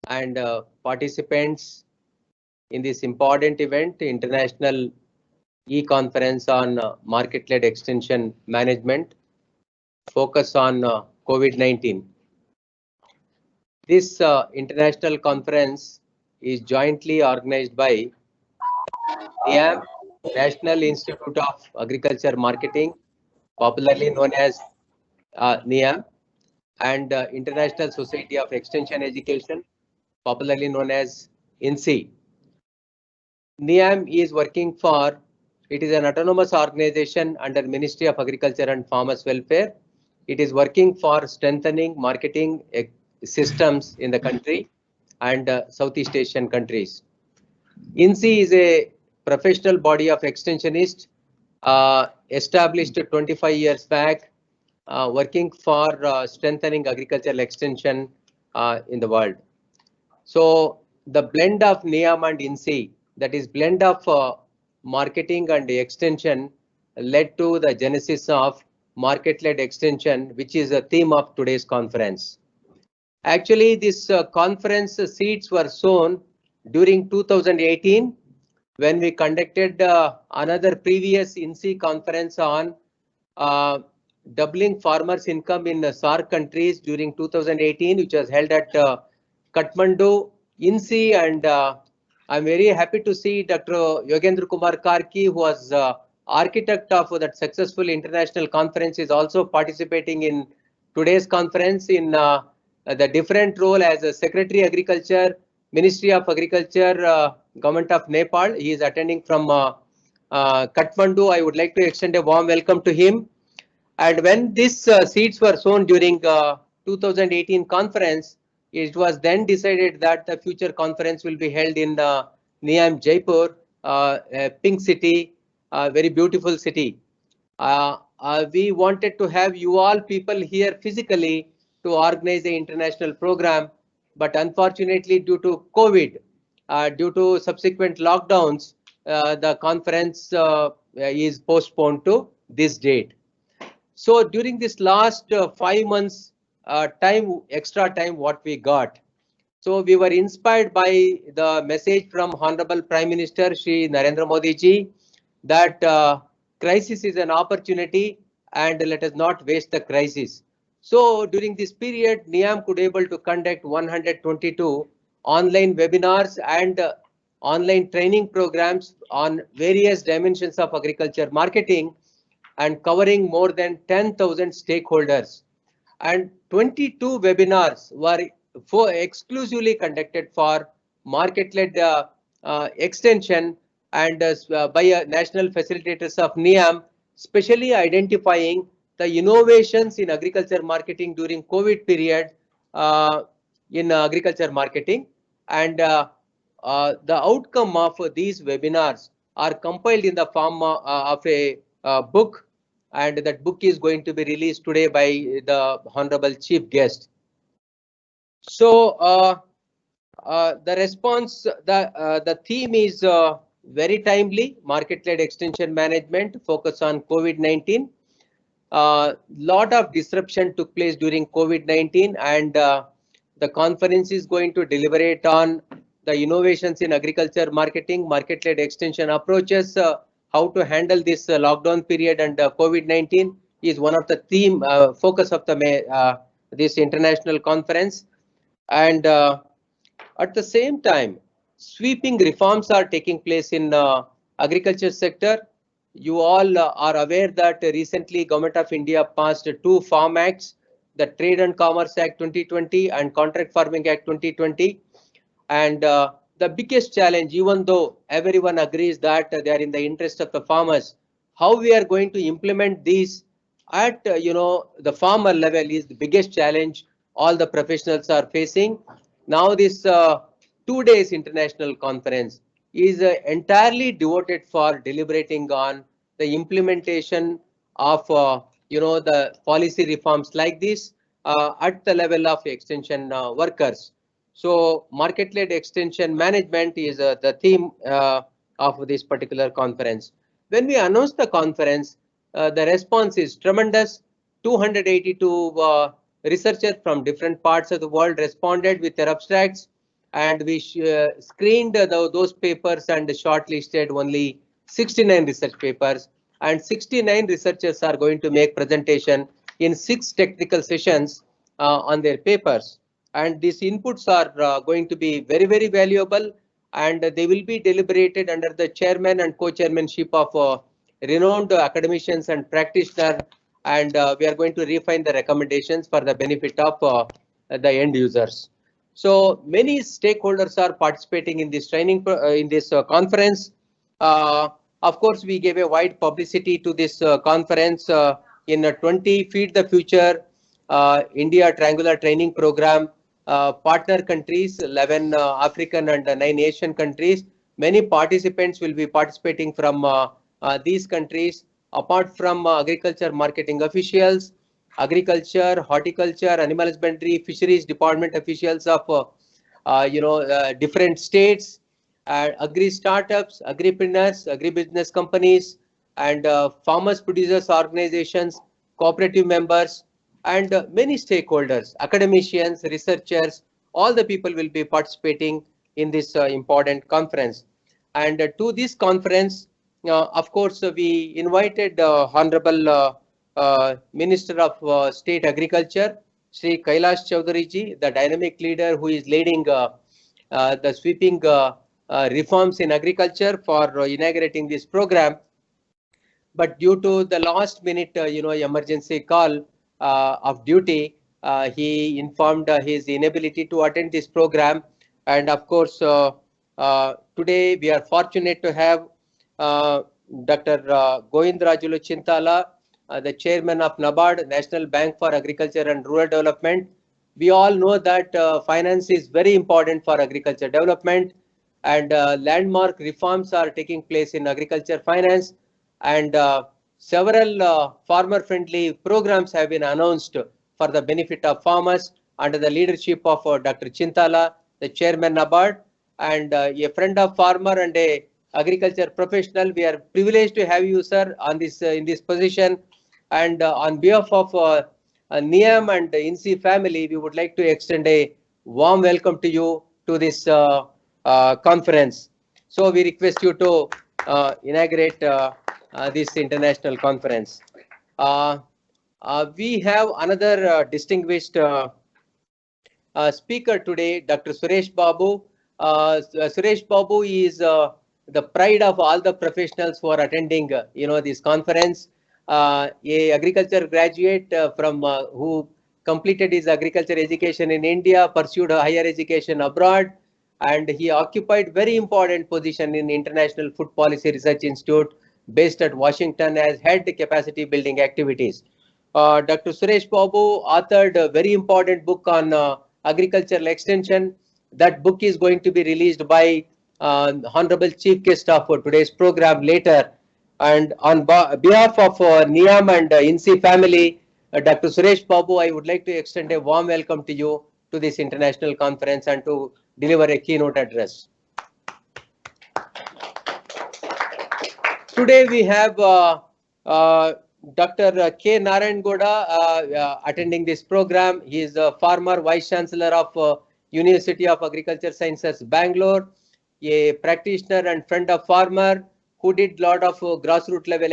and participants in this important event, International e-conference on market-led extension management, focus on COVID-19. This international conference is jointly organized by NIAM, National Institute of Agriculture Marketing, popularly known as NIAM, and International Society of Extension Education, popularly known as INSEE. NIAM is working for, it is an autonomous organization under Ministry of Agriculture and Farmers Welfare. It is working for strengthening marketing systems in the country and Southeast Asian countries. INSEE is a professional body of extensionists established 25 years back, working for strengthening agricultural extension in the world. So the blend of NIAM and INSEE, that is blend of marketing and extension, led to the genesis of market-led extension, which is the theme of today's conference. Actually, this conference seeds were sown during 2018 when we conducted another previous INSEE conference on doubling farmers' income in SAARC countries during 2018, which was held at Kathmandu, INSEE, and I'm very happy to see Dr. Yogendra Kumar Karki, who was architect of that successful international conference, is also participating in today's conference in the different role as a Secretary Agriculture, Ministry of Agriculture, Government of Nepal. He is attending from Kathmandu. I would like to extend a warm welcome to him. And when these seeds were sown during 2018 conference, it was then decided that the future conference will be held in NIAM Jaipur, a pink city, a very beautiful city. We wanted to have you all people here physically to organize the international program, but unfortunately due to COVID, due to subsequent lockdowns, the conference is postponed to this date. So during this last 5 months extra time what we got. So we were inspired by the message from Honorable Prime Minister Shri Narendra Modi ji that crisis is an opportunity and let us not waste the crisis. So during this period, NIAM could able to conduct 122 online webinars and online training programs on various dimensions of agriculture marketing and covering more than 10,000 stakeholders. And 22 webinars were exclusively conducted for market-led extension and by national facilitators of NIAM, specially identifying the innovations in agriculture marketing during COVID period in agriculture marketing. And the outcome of these webinars are compiled in the form of a book, and that book is going to be released today by the Honorable Chief Guest. So the response, the theme is very timely, market-led extension management, focus on COVID-19. Lot of disruption took place during COVID-19, and the conference is going to deliberate on the innovations in agriculture marketing, market-led extension approaches, how to handle this lockdown period, and COVID-19 is one of the theme focus of the this international conference. And at the same time, sweeping reforms are taking place in agriculture sector. You all are aware that recently Government of India passed two Farm Acts, the Trade and Commerce Act 2020 and Contract Farming Act 2020. And the biggest challenge, even though everyone agrees that they are in the interest of the farmers, how we are going to implement these at the farmer level is the biggest challenge all the professionals are facing. Now this 2 days international conference is entirely devoted for deliberating on the implementation of the policy reforms like this at the level of extension workers. So market-led extension management is the theme of this particular conference. When we announced the conference, the response is tremendous. 282 researchers from different parts of the world responded with their abstracts. and we screened those papers and shortlisted only 69 research papers, and 69 researchers are going to make presentation in 6 technical sessions on their papers, and these inputs are going to be very valuable, and they will be deliberated under the chairman and co-chairmanship of renowned academicians and practitioners, and we are going to refine the recommendations for the benefit of the end users. So many stakeholders are participating in this training, in this conference. Of course, we gave a wide publicity to this conference in 20 Feed the Future India Triangular Training Program. Partner countries, 11 African and 9 Asian countries. Many participants will be participating from these countries, apart from agriculture marketing officials, agriculture, horticulture, animal husbandry, fisheries department officials of different states, agri startups, agripreneurs, agribusiness companies, and farmers producers organizations, cooperative members, and many stakeholders, academicians, researchers. All the people will be participating in this important conference. And to this conference, of course, we invited Honorable Minister of State Agriculture, Sri Kailash Chaudhary ji, the dynamic leader who is leading the sweeping reforms in agriculture for inaugurating this program. But due to the last minute, emergency call of duty, he informed his inability to attend this program. And of course, today we are fortunate to have Dr. Govindrajulu Chintala, the chairman of NABARD, National Bank for Agriculture and Rural Development. We all know that finance is very important for agriculture development, and landmark reforms are taking place in agriculture finance, and several farmer-friendly programs have been announced for the benefit of farmers under the leadership of Dr. Chintala, the chairman NABARD, and a friend of farmer and a agriculture professional. We are privileged to have you, sir, on this in this position. And on behalf of NIAM and the INSEE family, we would like to extend a warm welcome to you to this conference. So we request you to inaugurate this international conference. We have another distinguished speaker today, Dr. Suresh Babu. Suresh Babu is the pride of all the professionals who are attending, this conference. A agriculture graduate from who completed his agriculture education in India, pursued higher education abroad, and he occupied very important position in International Food Policy Research Institute based at Washington as head capacity building activities. Dr. Suresh Babu authored a very important book on agricultural extension. That book is going to be released by Honorable Chief Guest of today's program later. And on behalf of NIAM and INSEE family, Dr. Suresh Babu, I would like to extend a warm welcome to you to this international conference and to deliver a keynote address. Today we have Dr. K. Narayan-Gowda attending this program. He is a former Vice Chancellor of University of Agriculture Sciences, Bangalore, a practitioner and friend of farmer who did a lot of grassroots level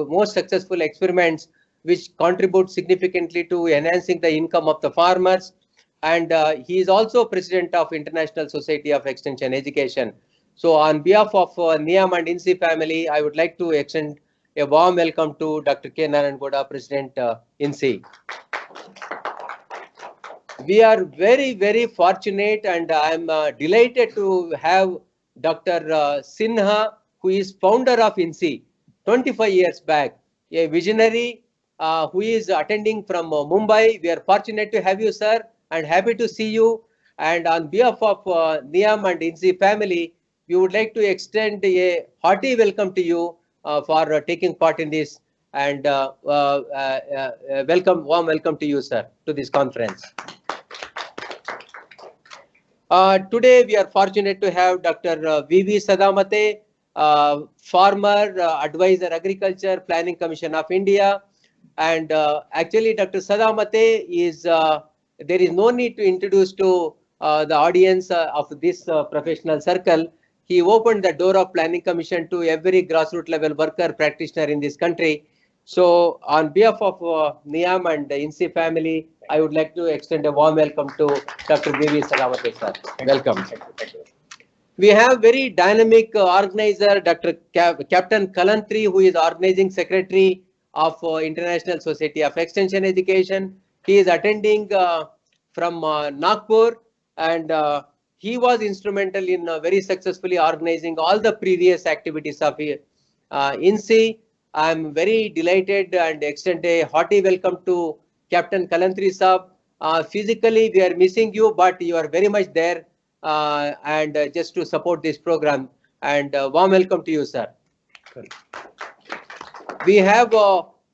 most successful experiments which contribute significantly to enhancing the income of the farmers. And he is also president of International Society of Extension Education. So on behalf of NIAM and INSEE family, I would like to extend a warm welcome to Dr. K. Narayan-Gowda, President INSEE. We are very fortunate, and I am delighted to have Dr. Sinha, who is founder of INSEE 25 years back, a visionary who is attending from Mumbai. We are fortunate to have you, sir, and happy to see you. And on behalf of NIAM and INSEE family, we would like to extend a hearty welcome to you for taking part in this, and warm welcome to you, sir, to this conference. Today we are fortunate to have Dr. V.V. Sadamate, former advisor Agriculture Planning Commission of India. And actually Dr. Sadamate is, there is no need to introduce to the audience of this professional circle, he opened the door of Planning Commission to every grassroots level worker practitioner in this country. So on behalf of NIAM and the INSEE family, I would like to extend a warm welcome to Dr. V.V. Salamate sir. Welcome. We have very dynamic organizer, Dr. Captain Kalantri, who is organizing secretary of International Society of Extension Education. He is attending from Nagpur, and he was instrumental in very successfully organizing all the previous activities of INSEE. I am very delighted and extend a hearty welcome to Captain Kalantri Saab. Physically, we are missing you, but you are very much there and just to support this program. And warm welcome to you, sir. We have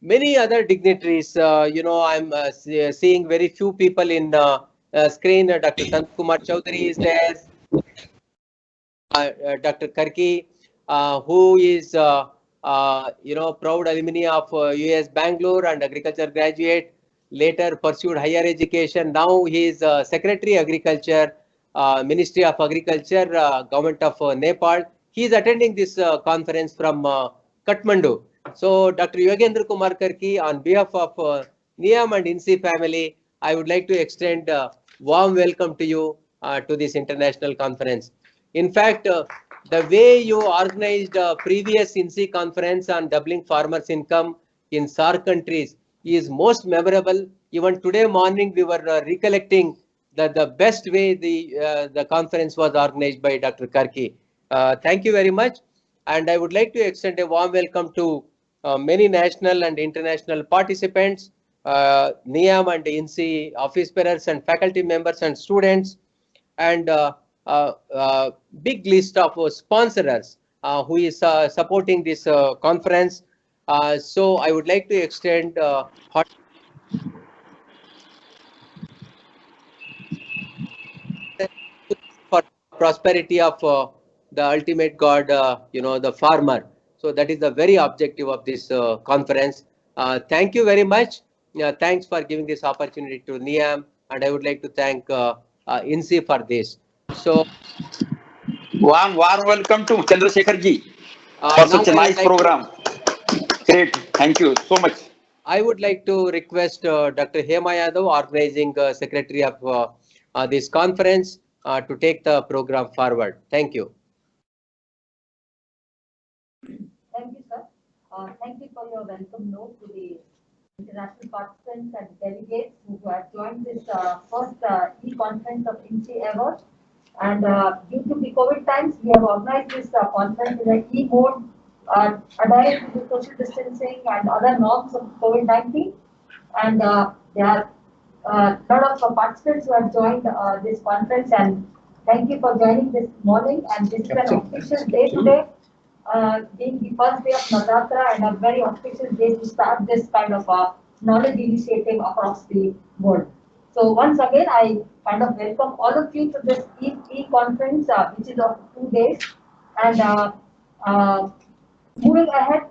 many other dignitaries. I'm seeing very few people in screen. Dr. Sant Kumar Chaudhary is there. Dr. Karki, who is proud alumni of US Bangalore and agriculture graduate. Later pursued higher education. Now he is Secretary Agriculture, Ministry of Agriculture, Government of Nepal. He is attending this conference from Kathmandu. So Dr. Yogendra Kumar Karki, on behalf of NIAM and INSEE family, I would like to extend warm welcome to you to this international conference. In fact, the way you organized previous INSEE conference on doubling farmers' income in SAARC countries is most memorable. Even today morning, we were recollecting that the best way the conference was organized by Dr. Karki. Thank you very much. And I would like to extend a warm welcome to many national and international participants, NIAM and INSEE office bearers and faculty members and students, and big list of sponsors who is supporting this conference. So I would like to extend hot for prosperity of the ultimate God, the farmer. So that is the very objective of this conference. Thank you very much. Thanks for giving this opportunity to NIAM, and I would like to thank INSEE for this. So warm welcome to Chandrasekhar ji for now such a nice program. Great, thank you so much. I would like to request Dr. Hema Yadav, organizing secretary of this conference, to take the program forward. Thank you. Thank you, sir. Thank you for your welcome note to the international participants and delegates who have joined this first e-conference of INSEE ever. And due to the COVID times, we have organized this conference in an e-mode, adhering to the social distancing and other norms of COVID-19. And there are a lot of participants who have joined this conference, and thank you for joining this morning. And this is an official day today, being the first day of Navratra and a very auspicious day to start this kind of knowledge initiative across the world. So once again, I kind of welcome all of you to this e-conference, which is of 2 days. And moving ahead,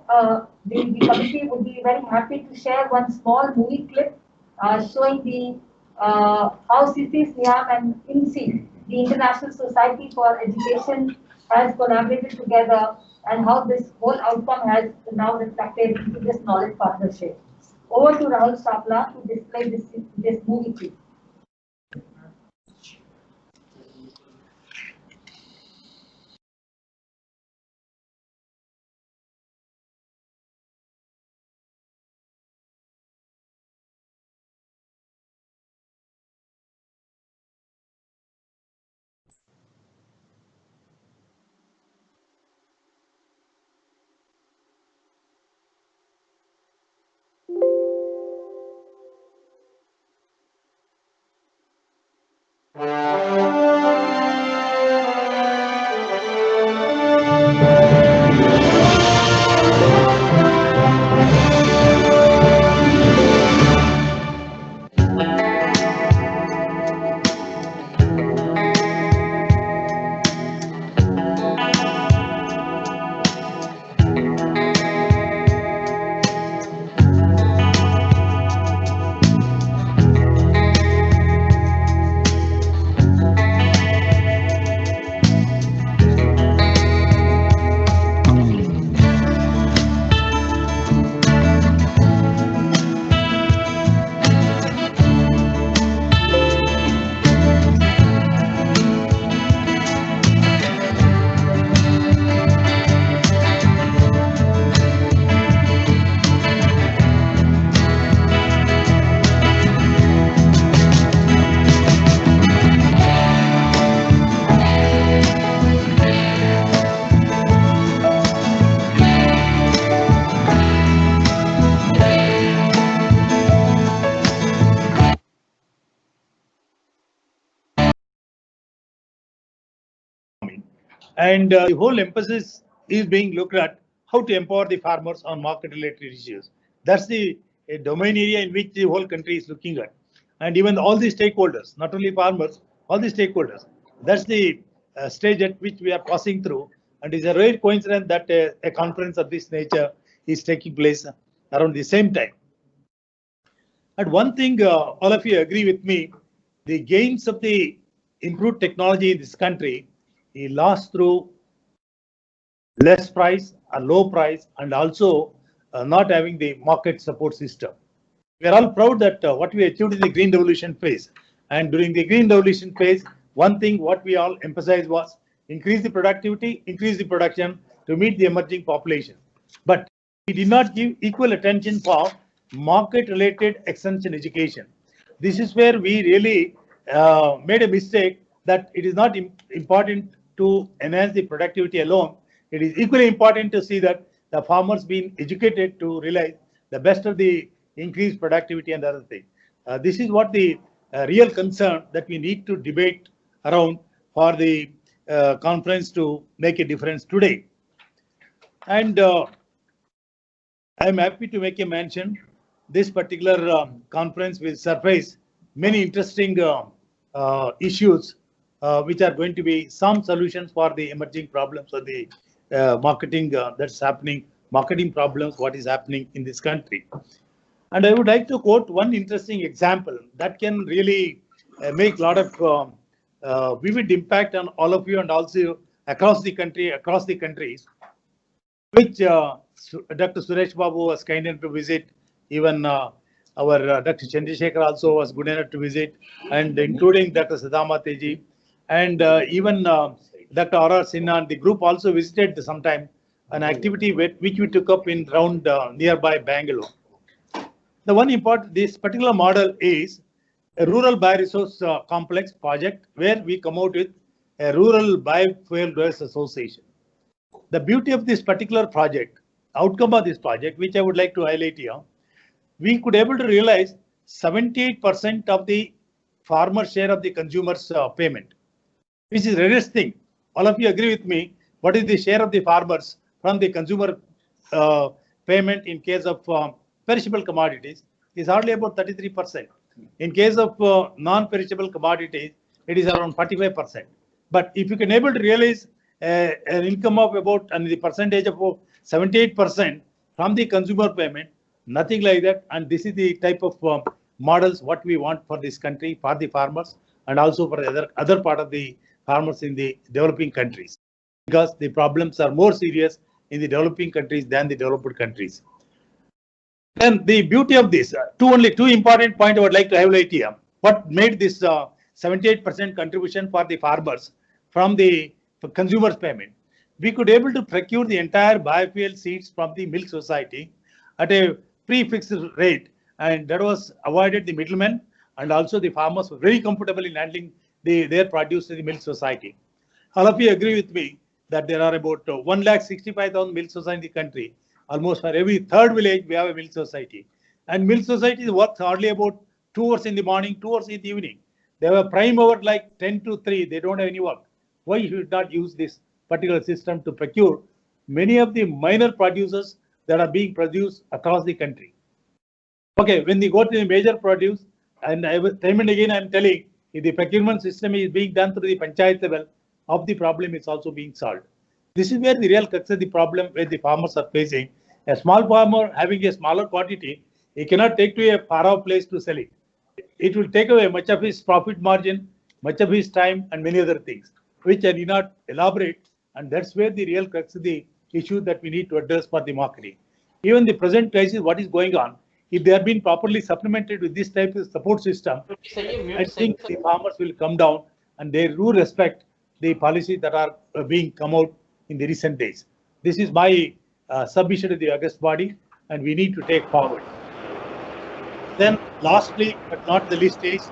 the committee would be very happy to share one small movie clip showing the how CIFIS, NIAM, and INSEE, the International Society for Education, has collaborated together, and how this whole outcome has now reflected into this knowledge partnership. Over to Rahul Sapla to display this movie clip. And the whole emphasis is being looked at how to empower the farmers on market related issues. That's the domain area in which the whole country is looking at. And even all the stakeholders, not only farmers, all the stakeholders. That's the stage at which we are passing through. And it's a rare coincidence that a conference of this nature is taking place around the same time. And one thing, all of you agree with me, the gains of the improved technology in this country, it lasts through less price, a low price, and also not having the market support system. We are all proud that what we achieved in the green revolution phase. And during the green revolution phase, one thing what we all emphasized was increase the productivity, increase the production to meet the emerging population. But we did not give equal attention for market related extension education. This is where we really made a mistake, that it is not important to enhance the productivity alone. It is equally important to see that the farmers being educated to realize the best of the increased productivity and other things. This is what the real concern that we need to debate around for the conference to make a difference today. And I'm happy to make a mention. This particular conference will surface many interesting issues which are going to be some solutions for the emerging problems of the marketing that's happening, marketing problems, what is happening in this country. And I would like to quote one interesting example that can really make a lot of vivid impact on all of you and also across the country, across the countries, which Dr. Suresh Babu was kind enough to visit. Even our Dr. Chandrasekhar also was good enough to visit, and including Dr. Sadama Teji, and even Dr. R.R. Sinha and the group also visited sometime an activity which we took up in around nearby Bangalore. The one important, this particular model is a rural bioresource complex project where we come out with a rural biofuel growers association. The beauty of this particular project, outcome of this project, which I would like to highlight here, we could able to realize 78% of the farmer share of the consumer's payment, which is the rarest thing. All of you agree with me. What is the share of the farmers from the consumer payment in case of perishable commodities? Is hardly about 33%. In case of non-perishable commodities, it is around 45%. But if you can able to realize an income of about, and the percentage of 78% from the consumer payment, nothing like that. And this is the type of models what we want for this country, for the farmers, and also for the other part of the farmers in the developing countries, because the problems are more serious in the developing countries than the developed countries. Then the beauty of this, only two important points I would like to highlight here. What made this 78% contribution for the farmers from the consumers payment? We could able to procure the entire biofuel seeds from the milk society at a prefixed rate, and that was avoided the middlemen, and also the farmers were very comfortable in handling their produce to the milk society. All of you agree with me that there are about 1,65,000 milk societies in the country. Almost for every third village, we have a milk society. And milk society works hardly about 2 hours in the morning, 2 hours in the evening. They have a prime hour like 10 to 3. They don't have any work. Why should not use this particular system to procure many of the minor producers that are being produced across the country? Okay, when they go to the major produce, and time and again I'm telling, if the procurement system is being done through the panchayat level, of the problem is also being solved. This is where the real crux of the problem where the farmers are facing. A small farmer having a smaller quantity, he cannot take to a far off place to sell it. It will take away much of his profit margin, much of his time, and many other things, which I did not elaborate. And that's where the real crux of the issue that we need to address for the marketing. Even the present crisis, what is going on, if they are being properly supplemented with this type of support system, I think the farmers will come down and they do respect the policies that are being come out in the recent days. This is my submission to the August body, and we need to take forward. Then lastly, but not the least is,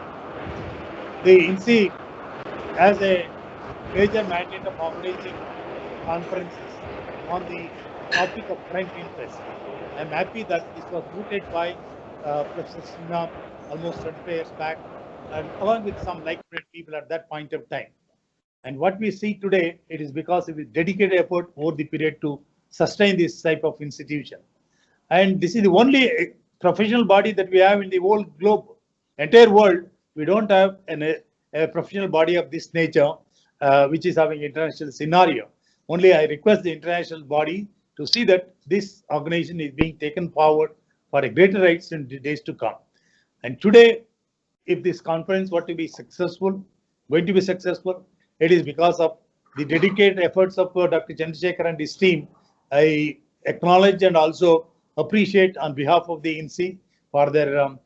the INSEE has a major mandate of organizing conferences on the topic of current interest. I'm happy that this was mooted by Professor Sinha almost 25 years back, and along with some like-minded people at that point of time. And what we see today, it is because of the dedicated effort over the period to sustain this type of institution. And this is the only professional body that we have in the whole globe, entire world. We don't have a professional body of this nature, which is having international scenario. Only I request the international body to see that this organization is being taken forward for a greater rights in the days to come. And today, if this conference were to be successful, going to be successful, it is because of the dedicated efforts of Dr. Chandrasekhar and his team. I acknowledge and also appreciate on behalf of the INSEE for their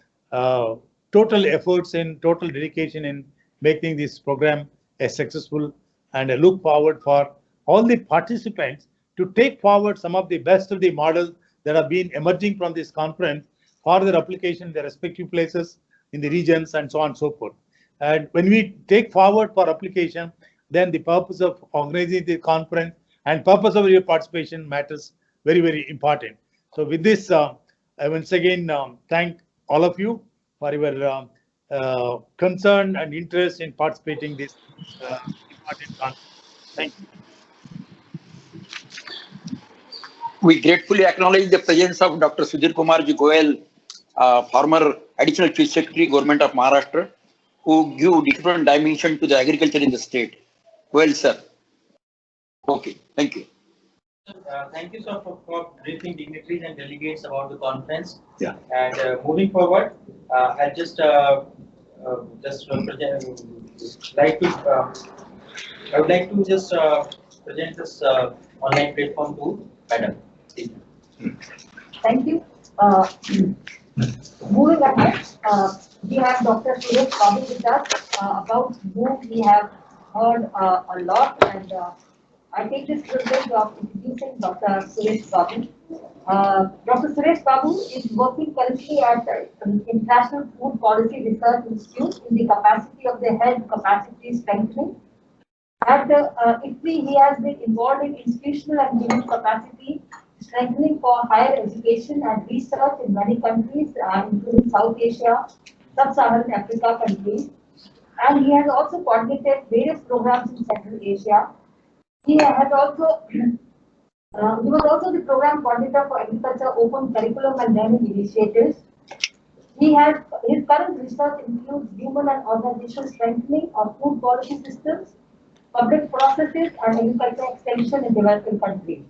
total efforts and total dedication in making this program a successful, and I look forward for all the participants to take forward some of the best of the models that have been emerging from this conference for their application in their respective places in the regions and so on and so forth. And when we take forward for application, then the purpose of organizing the conference and purpose of your participation matters very, very important. So with this, I once again thank all of you for your concern and interest in participating in this important conference. Thank you. We gratefully acknowledge the presence of Dr. Sudhir Kumar Ji Goyal, former Additional Chief Secretary, Government of Maharashtra, who give different dimension to the agriculture in the state. Well, sir. Okay, thank you. Thank you, sir, for briefing dignitaries and delegates about the conference. Yeah. And moving forward, I just I would like to just present this online platform to Madam. Thank you. Moving ahead, we have Dr. Suresh Babu with us, about whom we have heard a lot, and I take this privilege of introducing Dr. Suresh Babu. Dr. Suresh Babu is working currently at the International Food Policy Research Institute in the capacity of the Head Capacity Strengthening. At IFPRI, he has been involved in institutional and human capacity strengthening for higher education and research in many countries, including South Asia, Sub-Saharan Africa countries. And he has also coordinated various programs in Central Asia. He has also he was also the program coordinator for Agriculture Open Curriculum and Learning Initiatives. His current research includes human and organizational strengthening of food policy systems, public processes, and agriculture extension in developing countries.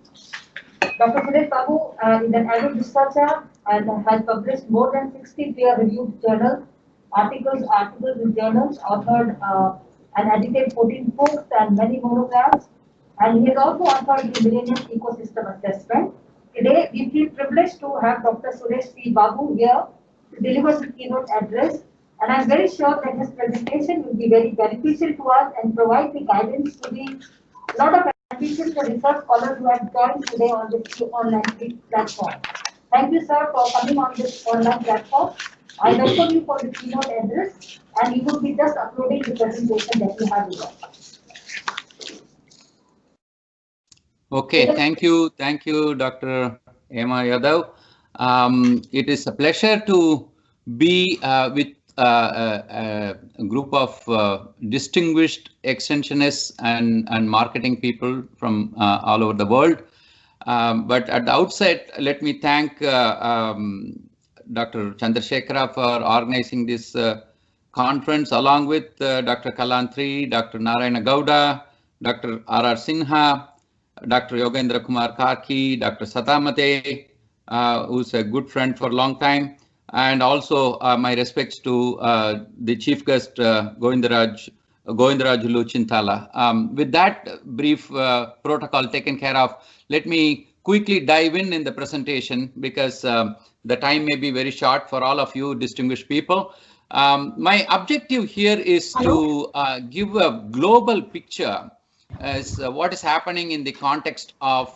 Dr. Suresh Babu is an avid researcher and has published more than 60 peer-reviewed journals, articles in journals, authored and edited 14 books and many monographs. And he has also authored the Millennium Ecosystem Assessment. Today, we feel privileged to have Dr. Suresh C. Babu here to deliver the keynote address. And I'm very sure that his presentation will be very beneficial to us and provide the guidance to the lot of beneficial to research scholars who have joined today on this online platform. Thank you, sir, for coming on this online platform. I welcome you for the keynote address, and you will be just uploading the presentation that you have here. Okay, thank you, Dr. Hema Yadav. It is a pleasure to be with a group of distinguished extensionists and marketing people from all over the world. But at the outset, let me thank Dr. Chandrasekhar for organizing this conference, along with Dr. Kalantri, Dr. Narayana Gowda, Dr. R.R. Sinha, Dr. Yogendra Kumar Karki, Dr. Satamate, who's a good friend for a long time, and also my respects to the chief guest, Govindaraj Luchintala. With that brief protocol taken care of, let me quickly dive in the presentation, because the time may be very short for all of you distinguished people. My objective here is to give a global picture as what is happening in the context of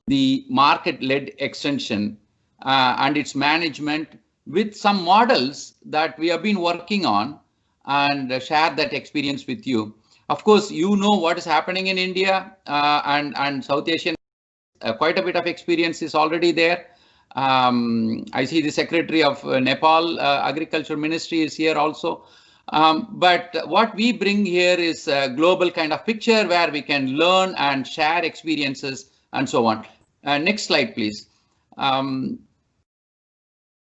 the market-led extension and its management, with some models that we have been working on, and share that experience with you. Of course, you know what is happening in India and South Asian. Quite a bit of experience is already there. I see the Secretary of Nepal Agriculture Ministry is here also. But what we bring here is a global kind of picture where we can learn and share experiences and so on. Next slide, please.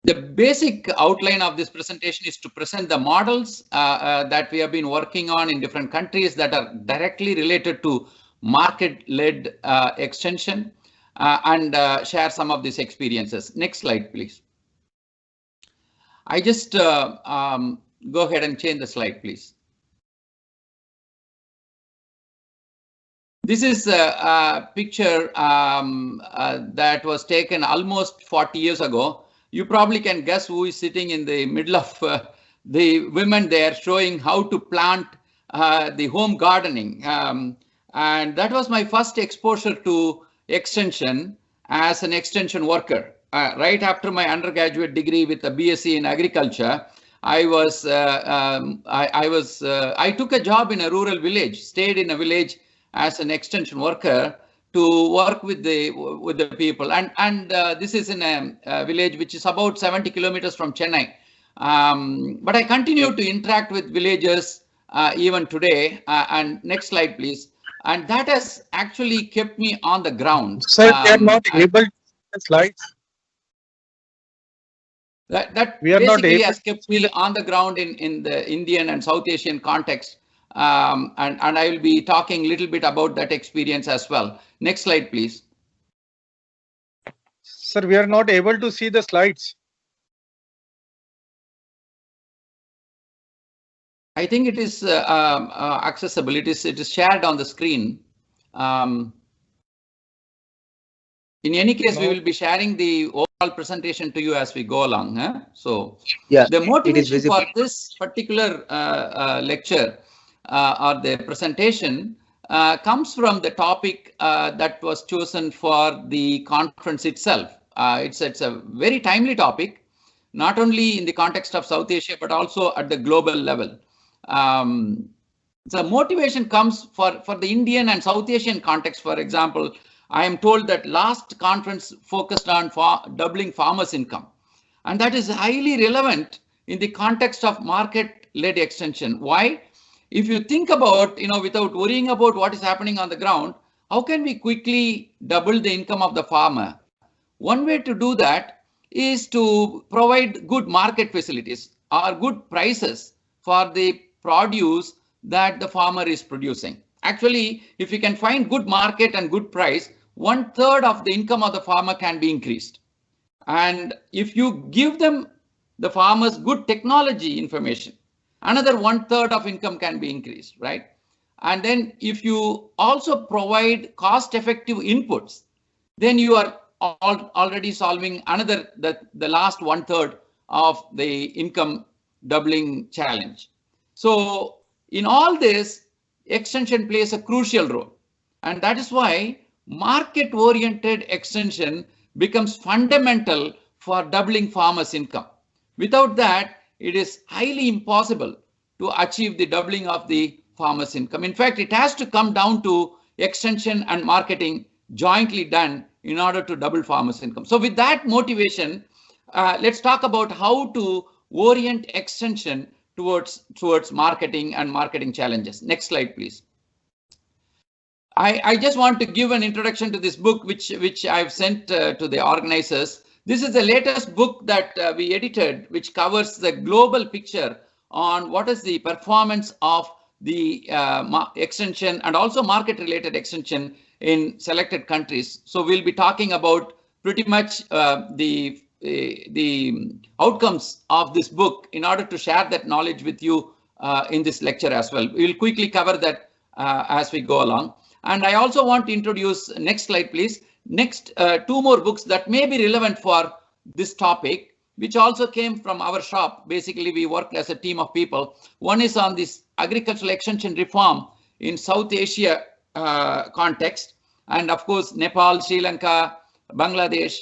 The basic outline of this presentation is to present the models that we have been working on in different countries that are directly related to market-led extension and share some of these experiences. Next slide, please. I just go ahead and change the slide, please. This is a picture that was taken almost 40 years ago. You probably can guess who is sitting in the middle of the women there, showing how to plant the home gardening. And that was my first exposure to extension as an extension worker. Right after my undergraduate degree with a BSc in agriculture, I took a job in a rural village, stayed in a village as an extension worker to work with the people, and this is in a village which is about 70 kilometers from Chennai. But I continue to interact with villagers even today. And next slide, please. And that has actually kept me on the ground. Sir, we are not able to see the slides. That we are not basically able has kept me on the ground in the Indian and South Asian context. And I will be talking a little bit about that experience as well. Next slide, please. Sir, we are not able to see the slides. I think it is accessible. It is shared on the screen. In any case, we will be sharing the overall presentation to you as we go along. Huh? So yeah, the motivation for this particular lecture or the presentation comes from the topic that was chosen for the conference itself. It's a very timely topic, not only in the context of South Asia, but also at the global level. The motivation comes for the Indian and South Asian context. For example, I am told that last conference focused on doubling farmers' income, and that is highly relevant in the context of market-led extension. Why? If you think about, without worrying about what is happening on the ground, how can we quickly double the income of the farmer? One way to do that is to provide good market facilities or good prices for the produce that the farmer is producing. Actually, if you can find good market and good price, 1/3 of the income of the farmer can be increased. And if you give them, the farmers, good technology information, another 1/3 of income can be increased, right? And then if you also provide cost-effective inputs, then you are already solving the last 1/3 of the income doubling challenge. So in all this, extension plays a crucial role. And that is why market-oriented extension becomes fundamental for doubling farmers' income. Without that, it is highly impossible to achieve the doubling of the farmers' income. In fact, it has to come down to extension and marketing jointly done in order to double farmers' income. So with that motivation, let's talk about how to orient extension towards marketing and marketing challenges. Next slide, please. I just want to give an introduction to this book, which I've sent to the organizers. This is the latest book that we edited, which covers the global picture on what is the performance of the extension and also market-related extension in selected countries. So we'll be talking about pretty much the outcomes of this book in order to share that knowledge with you in this lecture as well. We'll quickly cover that as we go along. And I also want to introduce, next slide, please. Next, 2 more books that may be relevant for this topic, which also came from our shop. Basically, we work as a team of people. One is on this agricultural extension reform in South Asia context. And of course, Nepal, Sri Lanka, Bangladesh,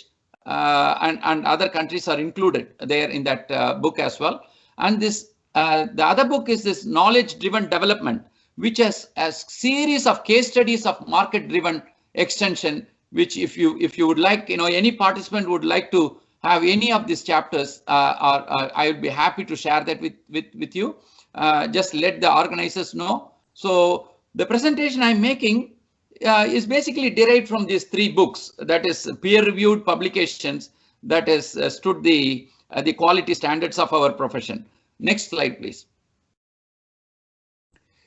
and other countries are included there in that book as well. And this the other book is this knowledge-driven development, which has a series of case studies of market-driven extension, which if you would like, any participant would like to have any of these chapters, I would be happy to share that with you. just let the organizers know. So the presentation I'm making is basically derived from these 3 books, that is peer-reviewed publications that has stood the quality standards of our profession. Next slide, please.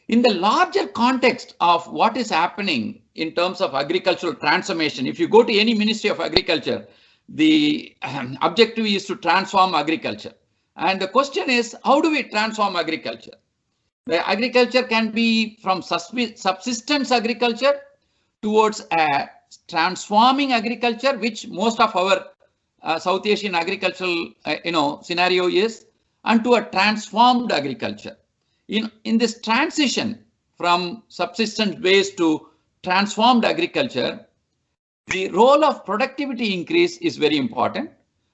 In the larger context of what is happening in terms of agricultural transformation, if you go to any Ministry of Agriculture, the objective is to transform agriculture. And the question is, how do we transform agriculture? The agriculture can be from subsistence agriculture towards a transforming agriculture, which most of our South Asian agricultural scenario is, and to a transformed agriculture. In this transition from subsistence based to transformed agriculture, the role of productivity increase is very important,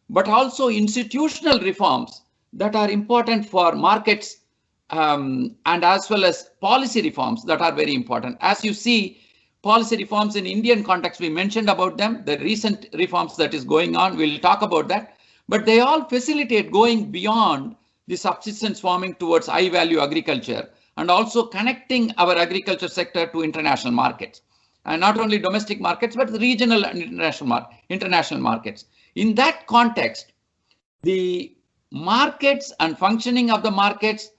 but also institutional reforms that are important for markets and as well as policy reforms that are very important. As you see, policy reforms in Indian context, we mentioned about them, the recent reforms that is going on, we'll talk about that, but they all facilitate going beyond the subsistence farming towards high value agriculture and also connecting our agriculture sector to international markets, and not only domestic markets, but the regional and international markets. In that context, the markets and functioning of the markets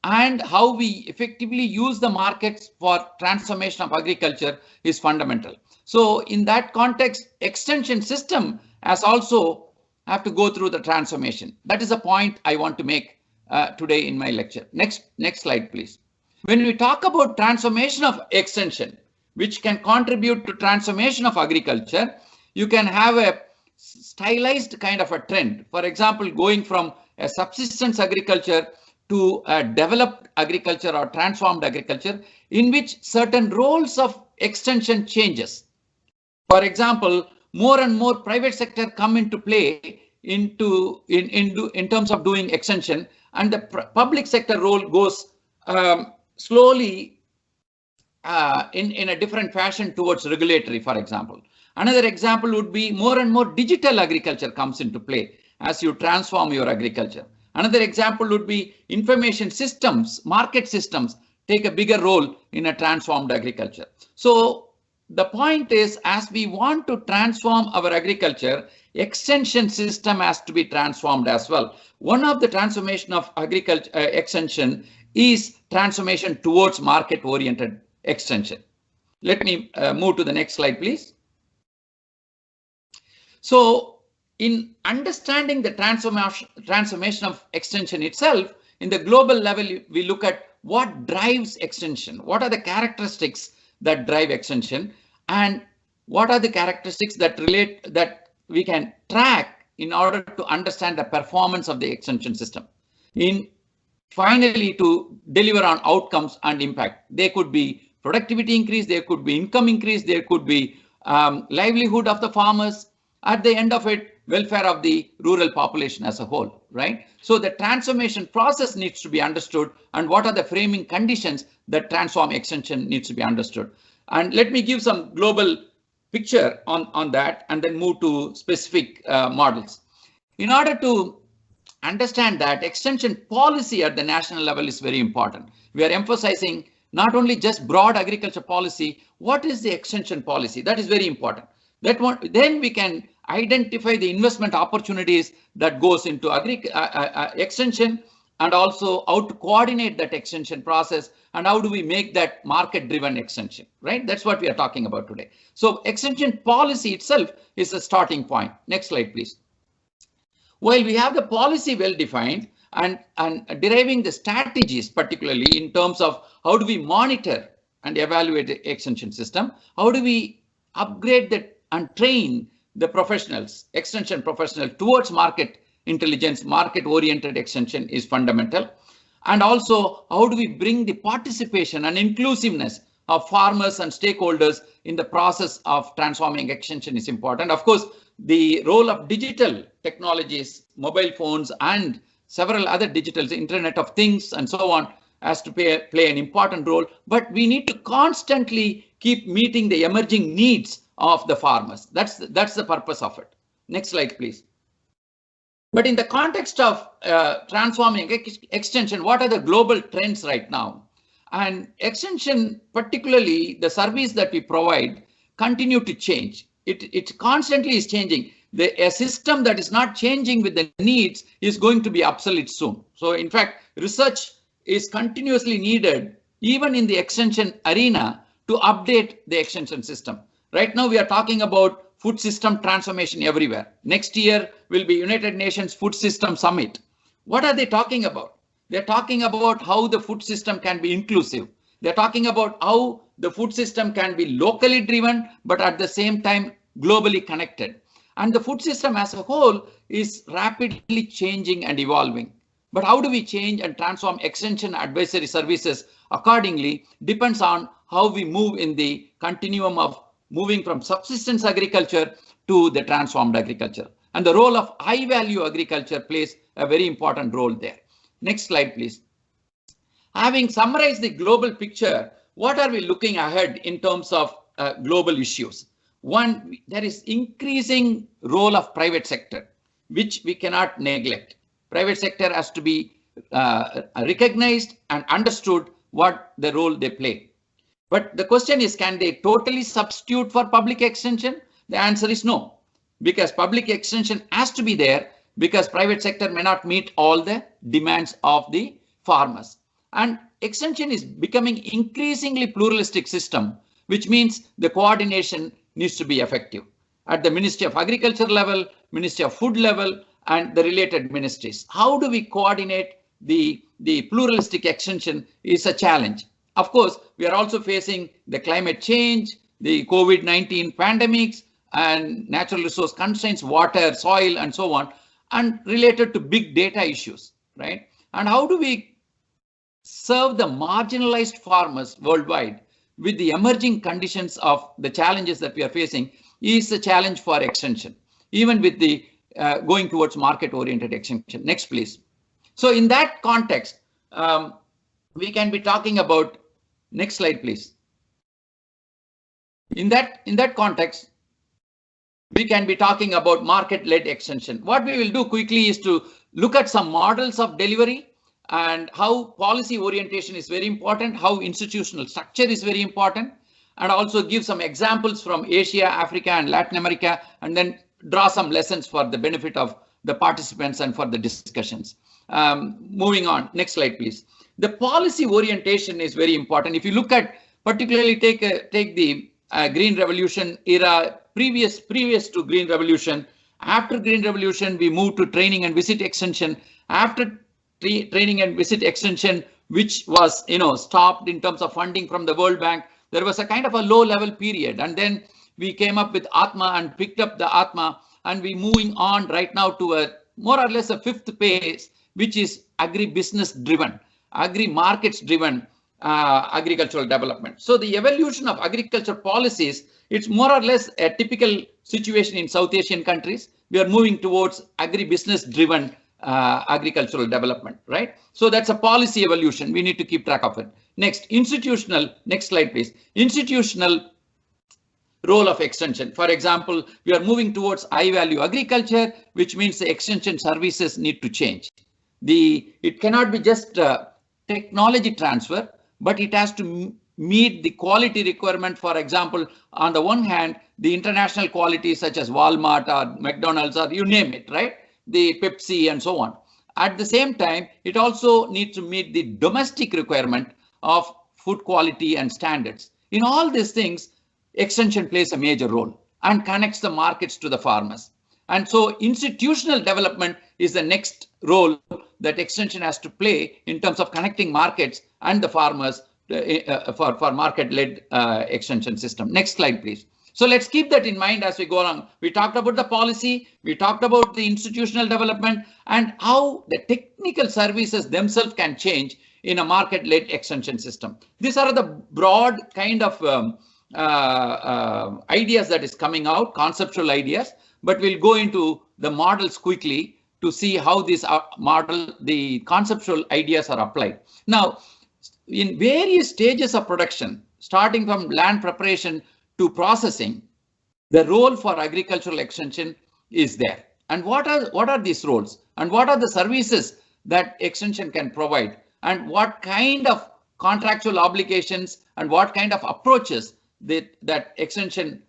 and how we effectively use the markets for transformation of agriculture is fundamental. So in that context, extension system has also have to go through the transformation. That is a point I want to make today in my lecture. Next slide, please. When we talk about transformation of extension, which can contribute to transformation of agriculture, you can have a stylized kind of a trend. For example, going from a subsistence agriculture to a developed agriculture or transformed agriculture, in which certain roles of extension changes. For example, more and more private sector come into play in terms of doing extension, and the public sector role goes slowly in a different fashion towards regulatory, for example. Another example would be more and more digital agriculture comes into play as you transform your agriculture. Another example would be information systems, market systems take a bigger role in a transformed agriculture. So the point is, as we want to transform our agriculture, extension system has to be transformed as well. One of the transformation of agriculture extension is transformation towards market oriented extension. Let me move to the next slide, please. So in understanding the transformation of extension itself, in the global level, we look at what drives extension, what are the characteristics that drive extension, and what are the characteristics that we can track in order to understand the performance of the extension system. Finally, to deliver on outcomes and impact. There could be productivity increase, there could be income increase, there could be livelihood of the farmers. At the end of it, welfare of the rural population as a whole, right? So the transformation process needs to be understood, and what are the framing conditions that transform extension needs to be understood. And let me give some global picture on that and then move to specific models. In order to understand that, extension policy at the national level is very important. We are emphasizing not only just broad agriculture policy, what is the extension policy? That is very important. Then we can identify the investment opportunities that goes into extension, and also how to coordinate that extension process, and how do we make that market driven extension, right? That's what we are talking about today. So extension policy itself is a starting point. Next slide, please. While we have the policy well defined and deriving the strategies, particularly in terms of how do we monitor and evaluate the extension system, how do we upgrade and train the professionals, extension professionals towards market intelligence, market oriented extension is fundamental. And also, how do we bring the participation and inclusiveness of farmers and stakeholders in the process of transforming extension is important. Of course, the role of digital technologies, mobile phones and several other digitals, Internet of Things and so on, has to play an important role, but we need to constantly keep meeting the emerging needs of the farmers. That's the purpose of it. Next slide, please. But in the context of transforming extension, what are the global trends right now? And extension, particularly the service that we provide, continue to change. It constantly is changing. A system that is not changing with the needs is going to be obsolete soon. So in fact, research is continuously needed even in the extension arena to update the extension system. Right now we are talking about food system transformation everywhere. Next year will be United Nations Food System Summit. What are they talking about? They're talking about how the food system can be inclusive. They're talking about how the food system can be locally driven, but at the same time globally connected. And the food system as a whole is rapidly changing and evolving. But how do we change and transform extension advisory services accordingly depends on how we move in the continuum of moving from subsistence agriculture to the transformed agriculture. And the role of high value agriculture plays a very important role there. Next slide, please. Having summarized the global picture, what are we looking ahead in terms of global issues? One, there is increasing role of private sector, which we cannot neglect. Private sector has to be recognized and understood what the role they play. But the question is, can they totally substitute for public extension? The answer is no, because public extension has to be there because private sector may not meet all the demands of the farmers. And extension is becoming increasingly pluralistic system, which means the coordination needs to be effective at the Ministry of Agriculture level, Ministry of Food level, and the related ministries. How do we coordinate the pluralistic extension is a challenge. Of course, we are also facing the climate change, the COVID-19 pandemics, and natural resource constraints, water, soil, and so on, and related to big data issues, right? And how do we serve the marginalized farmers worldwide with the emerging conditions of the challenges that we are facing is a challenge for extension, even with the going towards market-oriented extension. Next, please. So in that context, we can be talking about, next slide, please. In that context, we can be talking about market-led extension. What we will do quickly is to look at some models of delivery and how policy orientation is very important, how institutional structure is very important, and also give some examples from Asia, Africa, and Latin America, and then draw some lessons for the benefit of the participants and for the discussions. Moving on, next slide, please. The policy orientation is very important. If you look at, particularly take the Green Revolution era, previous to Green Revolution. After Green Revolution, we moved to training and visit extension. After training and visit extension, which was stopped in terms of funding from the World Bank, there was a kind of a low level period, and then we came up with Atma and picked up the Atma, and we moving on right now to a more or less a fifth phase, which is agri-business driven, agri-markets driven agricultural development. So the evolution of agriculture policies, it's more or less a typical situation in South Asian countries. We are moving towards agri-business driven agricultural development, right? So that's a policy evolution. We need to keep track of it. Next, institutional, next slide, please. Institutional role of extension. For example, we are moving towards high value agriculture, which means the extension services need to change. It cannot be just technology transfer, but it has to meet the quality requirement. For example, on the one hand, the international quality such as Walmart or McDonald's or you name it, right? The Pepsi and so on. At the same time, it also needs to meet the domestic requirement of food quality and standards. In all these things, extension plays a major role and connects the markets to the farmers. And so institutional development is the next role that extension has to play in terms of connecting markets and the farmers for market-led extension system. Next slide, please. So let's keep that in mind as we go along. We talked about the policy, we talked about the institutional development and how the technical services themselves can change in a market-led extension system. These are the broad kind of ideas that is coming out, conceptual ideas, but we'll go into the models quickly to see how these the conceptual ideas are applied. Now, in various stages of production, starting from land preparation to processing, the role for agricultural extension is there. And what are these roles? and what are the services that extension can provide, and what kind of contractual obligations and what kind of approaches that extension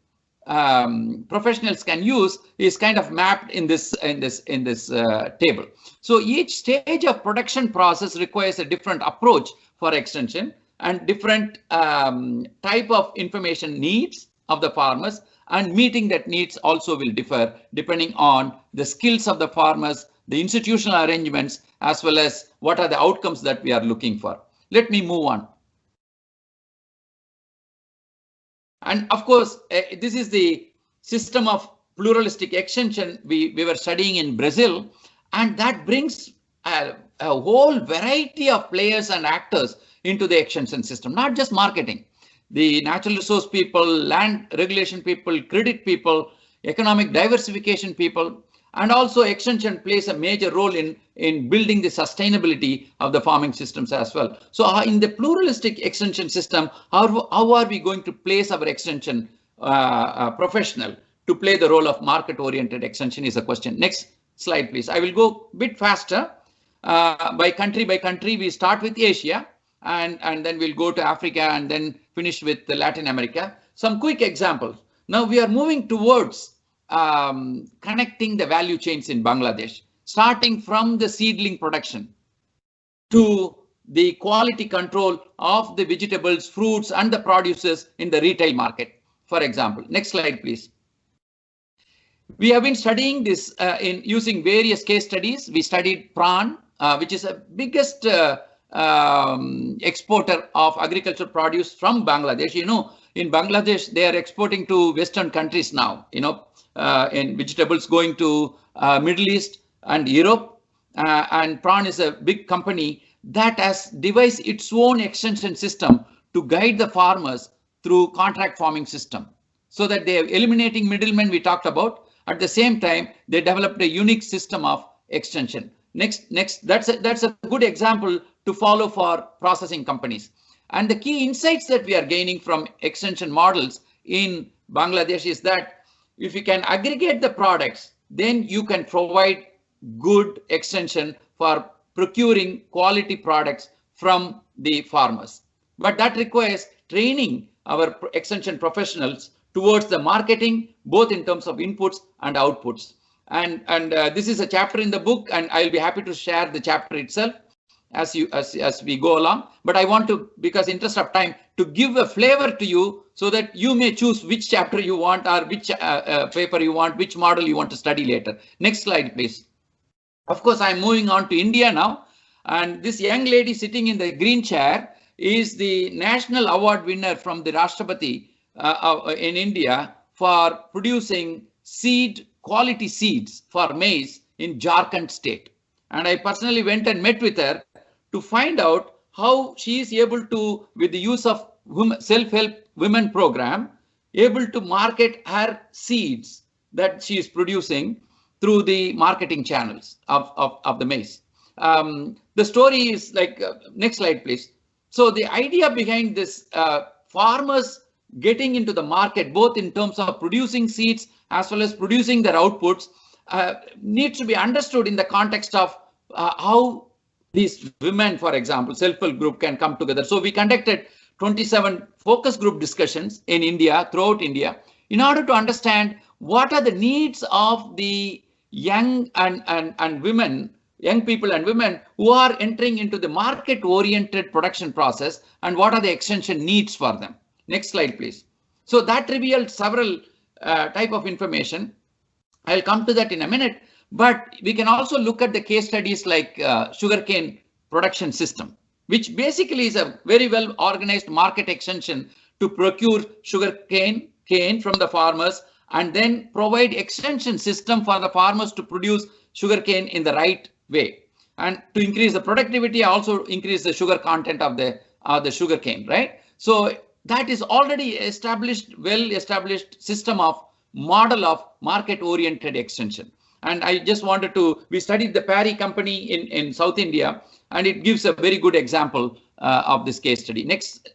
professionals can use is kind of mapped in this table. So each stage of production process requires a different approach for extension, and different type of information needs of the farmers, and meeting that needs also will differ depending on the skills of the farmers, the institutional arrangements, as well as what are the outcomes that we are looking for. Let me move on. And of course, this is the system of pluralistic extension we were studying in Brazil, and that brings a whole variety of players and actors into the extension system, not just marketing. The natural resource people, land regulation people, credit people, economic diversification people, and also extension plays a major role in building the sustainability of the farming systems as well. So in the pluralistic extension system, how are we going to place our extension professional to play the role of market-oriented extension is a question. Next slide, please. I will go a bit faster. By country, we start with Asia, and then we'll go to Africa, and then finish with Latin America. Some quick examples. Now we are moving towards connecting the value chains in Bangladesh, starting from the seedling production to the quality control of the vegetables, fruits, and the produces in the retail market, for example. Next slide, please. We have been studying this in using various case studies. We studied prawn, which is the biggest exporter of agricultural produce from Bangladesh. You know, in Bangladesh, they are exporting to Western countries now, you know, in vegetables going to Middle East and Europe. And prawn is a big company that has devised its own extension system to guide the farmers through contract farming system, so that they are eliminating middlemen we talked about. At the same time, they developed a unique system of extension. Next, that's a good example to follow for processing companies. And the key insights that we are gaining from extension models in Bangladesh is that if you can aggregate the products, then you can provide good extension for procuring quality products from the farmers. But that requires training our extension professionals towards the marketing, both in terms of inputs and outputs. And this is a chapter in the book, and I'll be happy to share the chapter itself as we go along. But I want to, because interest of time, to give a flavor to you so that you may choose which chapter you want, or which paper you want, which model you want to study later. Next slide, please. Of course, I'm moving on to India now. And this young lady sitting in the green chair is the national award winner from the Rashtrapati in India for producing quality seeds for maize in Jharkhand state. And I personally went and met with her to find out how she is able to, with the use of self-help women program, able to market her seeds that she is producing through the marketing channels of the maize. The story is like, next slide, please. So the idea behind this farmers getting into the market, both in terms of producing seeds as well as producing their outputs, needs to be understood in the context of how these women, for example, self-help group can come together. So we conducted 27 focus group discussions in India, throughout India, in order to understand what are the needs of the young people and women who are entering into the market-oriented production process, and what are the extension needs for them. Next slide, please. So that revealed several type of information. I'll come to that in a minute, but we can also look at the case studies like sugarcane production system, which basically is a very well organized market extension to procure sugarcane from the farmers, and then provide extension system for the farmers to produce sugarcane in the right way, and to increase the productivity, also increase the sugar content of the sugarcane, right? So that is already established, well-established system of model of market-oriented extension. And I just wanted to, we studied the Parry company in South India, and it gives a very good example of this case study. Next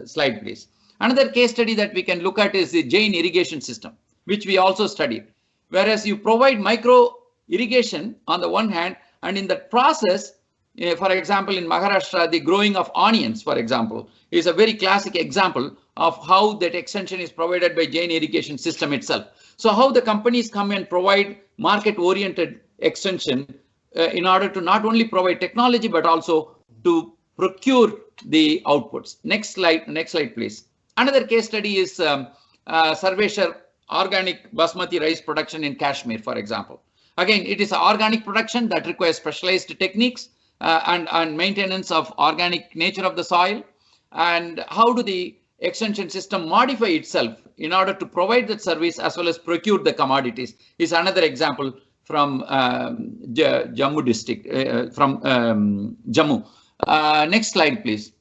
slide, please. Another case study that we can look at is the Jain irrigation system, which we also studied. Whereas you provide micro irrigation on the one hand, and in that process, for example, in Maharashtra, the growing of onions, for example, is a very classic example of how that extension is provided by Jain irrigation system itself. So how the companies come and provide market-oriented extension in order to not only provide technology, but also to procure the outputs. Next slide, please. Another case study is Sarveshar organic basmati rice production in Kashmir, for example. Again, it is an organic production that requires specialized techniques and maintenance of organic nature of the soil. And how do the extension system modify itself in order to provide that service as well as procure the commodities is another example from Jammu district, from Jammu. Next slide, please.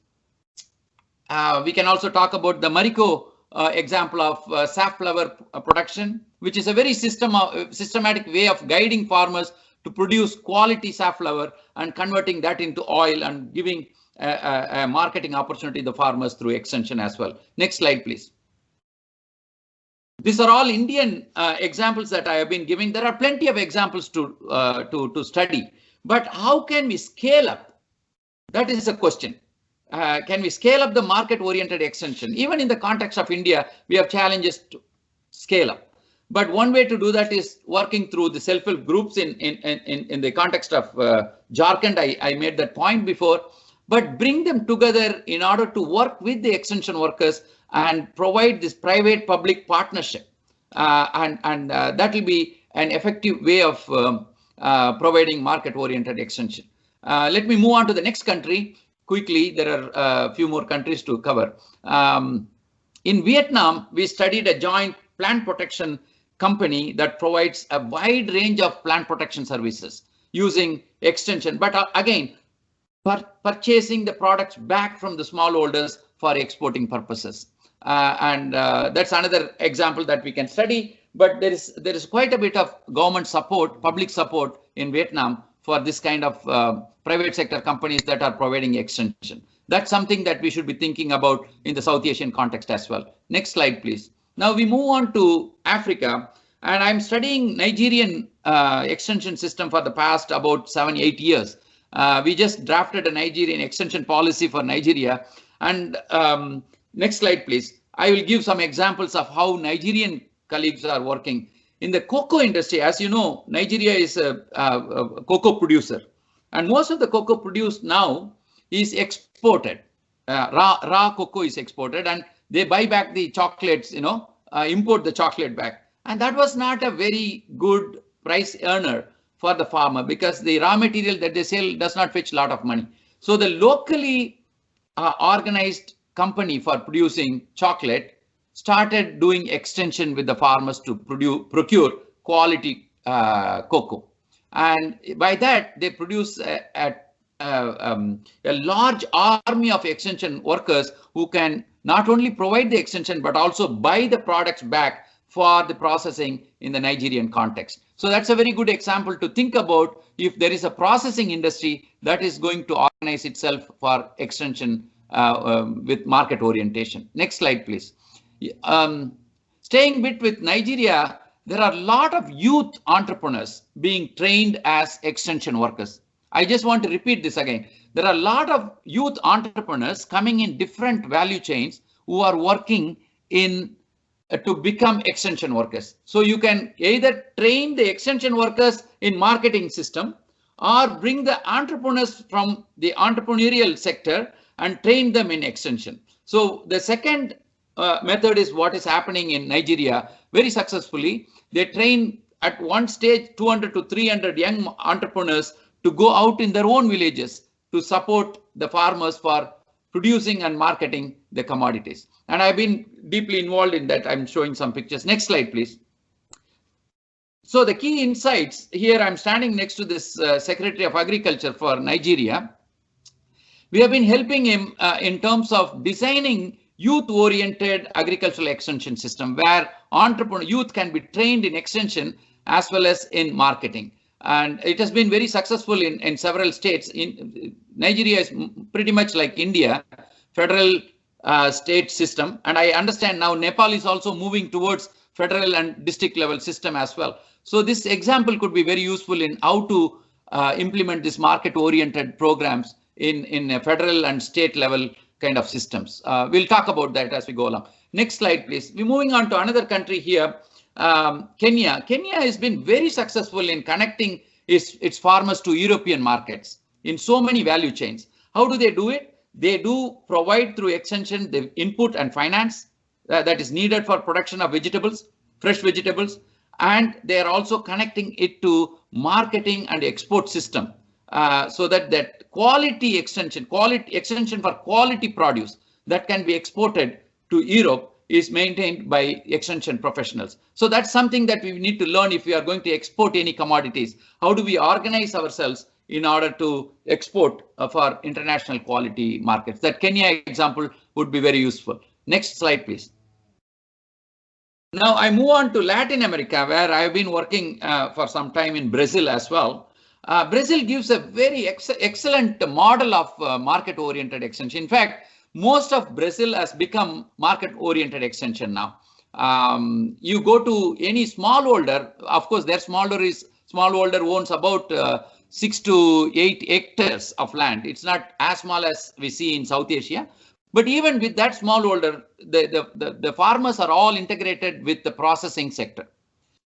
We can also talk about the Marico example of safflower production, which is a very systematic way of guiding farmers to produce quality safflower and converting that into oil and giving a marketing opportunity to the farmers through extension as well. Next slide, please. These are all Indian examples that I have been giving. There are plenty of examples to study, but how can we scale up? That is a question. Can we scale up the market-oriented extension? Even in the context of India, we have challenges to scale up. But one way to do that is working through the self-help groups in the context of Jharkhand. I made that point before, but bring them together in order to work with the extension workers and provide this private-public partnership. That will be an effective way of providing market-oriented extension. Let me move on to the next country quickly. There are a few more countries to cover. In Vietnam, we studied a joint plant protection company that provides a wide range of plant protection services using extension, but again, purchasing the products back from the smallholders for exporting purposes. That's another example that we can study, but there is quite a bit of government support, public support in Vietnam for this kind of private sector companies that are providing extension. That's something that we should be thinking about in the South Asian context as well. Next slide, please. Now we move on to Africa, and I'm studying Nigerian extension system for the past about 7-8 years. We just drafted a Nigerian extension policy for Nigeria. And next slide, please. I will give some examples of how Nigerian colleagues are working. In the cocoa industry, as you know, Nigeria is a cocoa producer. And most of the cocoa produced now is exported. Raw cocoa is exported, and they buy back the chocolates, import the chocolate back. And that was not a very good price earner for the farmer because the raw material that they sell does not fetch a lot of money. So the locally organized company for producing chocolate started doing extension with the farmers to procure quality cocoa. And by that, they produce a large army of extension workers who can not only provide the extension, but also buy the products back for the processing in the Nigerian context. So that's a very good example to think about if there is a processing industry that is going to organize itself for extension with market orientation. Next slide, please. Staying a bit with Nigeria, there are a lot of youth entrepreneurs being trained as extension workers. I just want to repeat this again. There are a lot of youth entrepreneurs coming in different value chains who are working in to become extension workers. So you can either train the extension workers in marketing system or bring the entrepreneurs from the entrepreneurial sector and train them in extension. So the second method is what is happening in Nigeria very successfully. They train at one stage 200 to 300 young entrepreneurs to go out in their own villages to support the farmers for producing and marketing the commodities. And I've been deeply involved in that. I'm showing some pictures. Next slide, please. So the key insights here, I'm standing next to this Secretary of Agriculture for Nigeria. We have been helping him in terms of designing youth-oriented agricultural extension system where youth can be trained in extension as well as in marketing. And it has been very successful in several states. Nigeria is pretty much like India, federal state system. And I understand now Nepal is also moving towards federal and district level system as well. So this example could be very useful in how to implement this market-oriented programs in a federal and state level kind of systems. We'll talk about that as we go along. Next slide, please. We're moving on to another country here, Kenya. Kenya has been very successful in connecting its farmers to European markets in so many value chains. How do they do it? They do provide through extension the input and finance that is needed for production of vegetables, fresh vegetables, and they are also connecting it to marketing and export system so that quality extension for quality produce that can be exported to Europe is maintained by extension professionals. So that's something that we need to learn if we are going to export any commodities. How do we organize ourselves in order to export for international quality markets? That Kenya example would be very useful. Next slide, please. Now I move on to Latin America, where I've been working for some time in Brazil as well. Brazil gives a very excellent model of market-oriented extension. In fact, most of Brazil has become market-oriented extension now. You go to any smallholder, of course, their smallholder owns about 6 to 8 hectares of land. It's not as small as we see in South Asia. But even with that smallholder, the farmers are all integrated with the processing sector.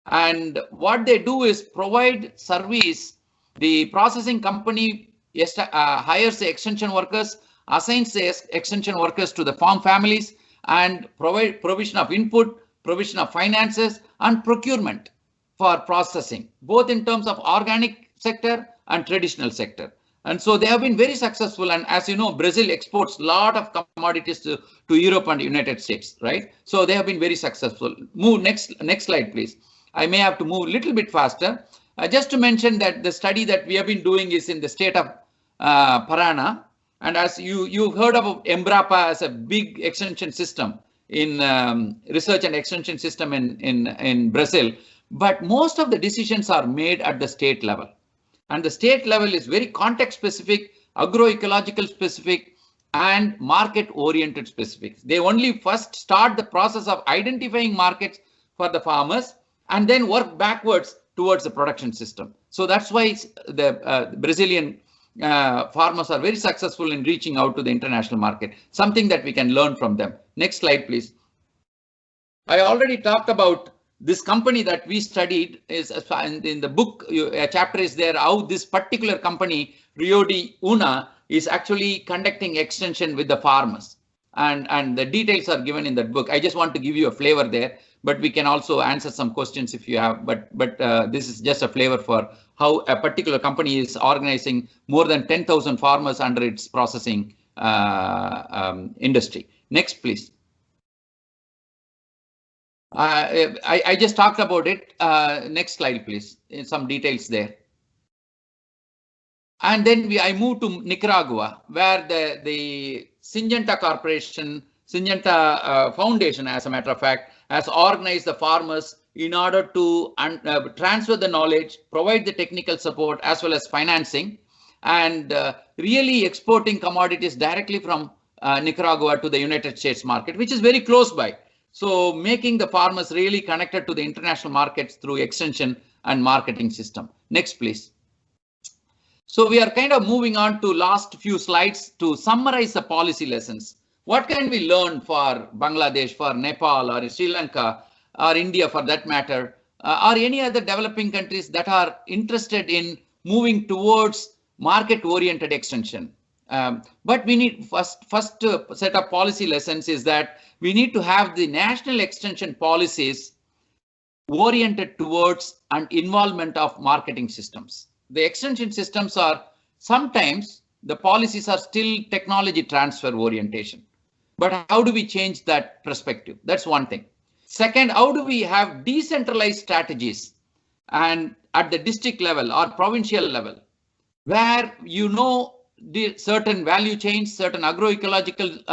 And what they do is provide service. The processing company hires the extension workers, assigns the extension workers to the farm families, and provide provision of input, provision of finances, and procurement for processing, both in terms of organic sector and traditional sector. And so they have been very successful. And as you know, Brazil exports a lot of commodities to Europe and the United States, right? So they have been very successful. Move next slide, please. I may have to move a little bit faster. Just to mention that the study that we have been doing is in the state of Parana. And as you've heard of Embrapa as a big extension system in research and extension system in Brazil. But most of the decisions are made at the state level. And the state level is very context specific, agroecological specific, and market oriented specific. They only first start the process of identifying markets for the farmers and then work backwards towards the production system. So that's why the Brazilian farmers are very successful in reaching out to the international market, something that we can learn from them. Next slide, please. I already talked about this company that we studied is in the book, a chapter is there, how this particular company, Rio de Una, is actually conducting extension with the farmers. And the details are given in that book. I just want to give you a flavor there, but we can also answer some questions if you have. But this is just a flavor for how a particular company is organizing more than 10,000 farmers under its processing industry. Next, please. I just talked about it. Next slide, please. Some details there. And then I moved to Nicaragua, where the Syngenta Corporation, Syngenta Foundation, as a matter of fact, has organized the farmers in order to transfer the knowledge, provide the technical support as well as financing, and really exporting commodities directly from Nicaragua to the United States market, which is very close by. So making the farmers really connected to the international markets through extension and marketing system. Next, please. So we are kind of moving on to last few slides to summarize the policy lessons. What can we learn for Bangladesh, for Nepal, or Sri Lanka, or India for that matter, or any other developing countries that are interested in moving towards market-oriented extension? But we need first set of policy lessons is that we need to have the national extension policies oriented towards an involvement of marketing systems. The extension systems are sometimes the policies are still technology transfer orientation. But how do we change that perspective? That's one thing. Second, how do we have decentralized strategies and at the district level or provincial level, where the certain value chains, certain agroecological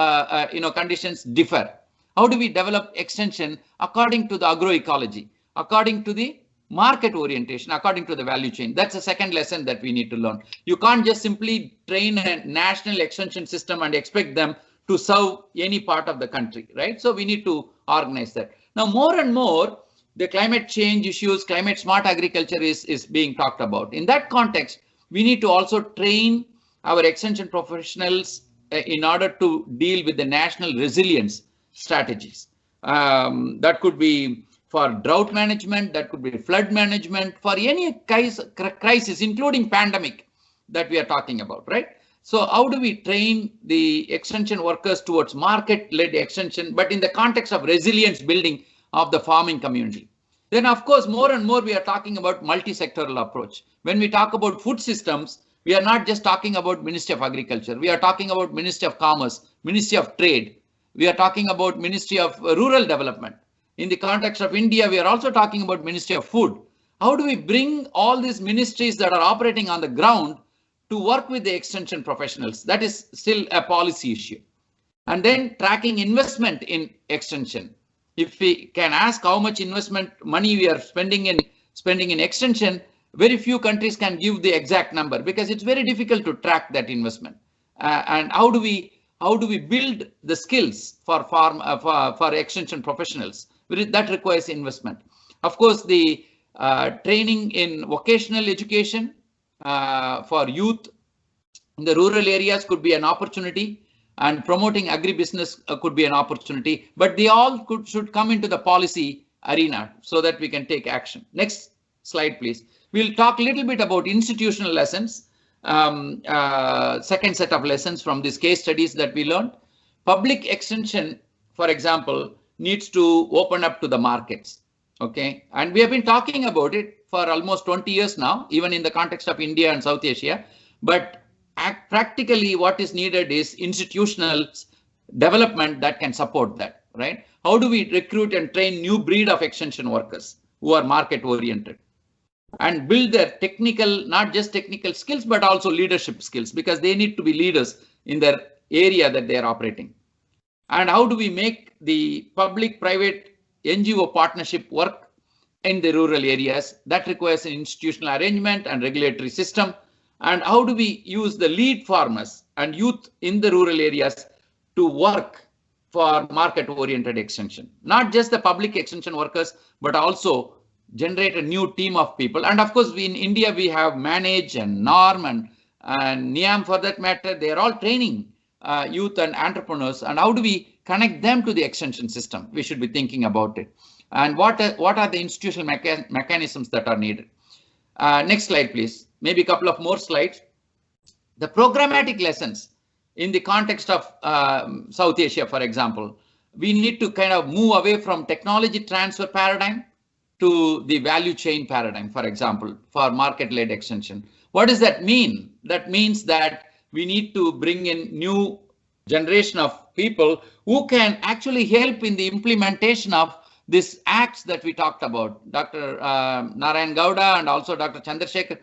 conditions differ. How do we develop extension according to the agroecology, according to the market orientation, according to the value chain? That's the second lesson that we need to learn. You can't just simply train a national extension system and expect them to serve any part of the country, right? So we need to organize that. Now, more and more, the climate change issues, climate smart agriculture is being talked about. In that context, we need to also train our extension professionals in order to deal with the national resilience strategies. That could be for drought management, that could be flood management, for any crisis, including pandemic that we are talking about, right? So how do we train the extension workers towards market-led extension, but in the context of resilience building of the farming community? Then, of course, more and more we are talking about multi-sectoral approach. When we talk about food systems, we are not just talking about Ministry of Agriculture. We are talking about Ministry of Commerce, Ministry of Trade. We are talking about Ministry of Rural Development. In the context of India, we are also talking about Ministry of Food. How do we bring all these ministries that are operating on the ground to work with the extension professionals? That is still a policy issue. And then tracking investment in extension. If we can ask how much investment money we are spending in extension, very few countries can give the exact number because it's very difficult to track that investment. And how do we build the skills for extension professionals? That requires investment. Of course, the training in vocational education for youth in the rural areas could be an opportunity, and promoting agribusiness could be an opportunity, but they all should come into the policy arena so that we can take action. Next slide, please. We'll talk a little bit about institutional lessons, second set of lessons from these case studies that we learned. Public extension, for example, needs to open up to the markets. Okay, and we have been talking about it for almost 20 years now, even in the context of India and South Asia. But practically what is needed is institutional development that can support that, right? How do we recruit and train new breed of extension workers who are market oriented and build their technical, not just technical skills, but also leadership skills, because they need to be leaders in their area that they are operating. And how do we make the public-private NGO partnership work in the rural areas? That requires an institutional arrangement and regulatory system. And how do we use the lead farmers and youth in the rural areas to work for market-oriented extension? Not just the public extension workers, but also generate a new team of people. And of course, in India, we have Manage and Norm and NIAM for that matter. They are all training youth and entrepreneurs. And how do we connect them to the extension system? We should be thinking about it. And what are the institutional mechanisms that are needed? Next slide, please. Maybe a couple of more slides. The programmatic lessons in the context of South Asia, for example, we need to kind of move away from technology transfer paradigm to the value chain paradigm, for example, for market-led extension. What does that mean? That means that we need to bring in new generation of people who can actually help in the implementation of these acts that we talked about. Dr. Narayan Gowda and also Dr. Chandrasekhar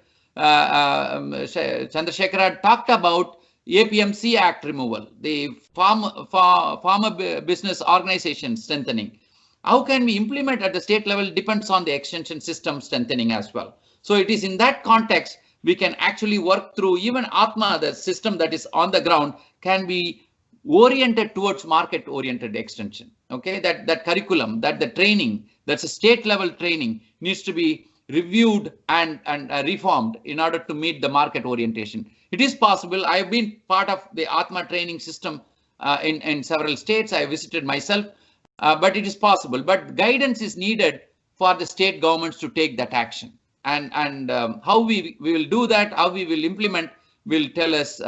had talked about APMC Act removal, the farmer business organization strengthening. How can we implement at the state level depends on the extension system strengthening as well. So it is in that context we can actually work through even Atma, the system that is on the ground, can be oriented towards market oriented extension. Okay, that curriculum, that the training, that's a state level training, needs to be reviewed and reformed in order to meet the market orientation. It is possible. I have been part of the Atma training system in several states. I visited myself, but it is possible. But guidance is needed for the state governments to take that action. And how we will do that, how we will implement, will tell us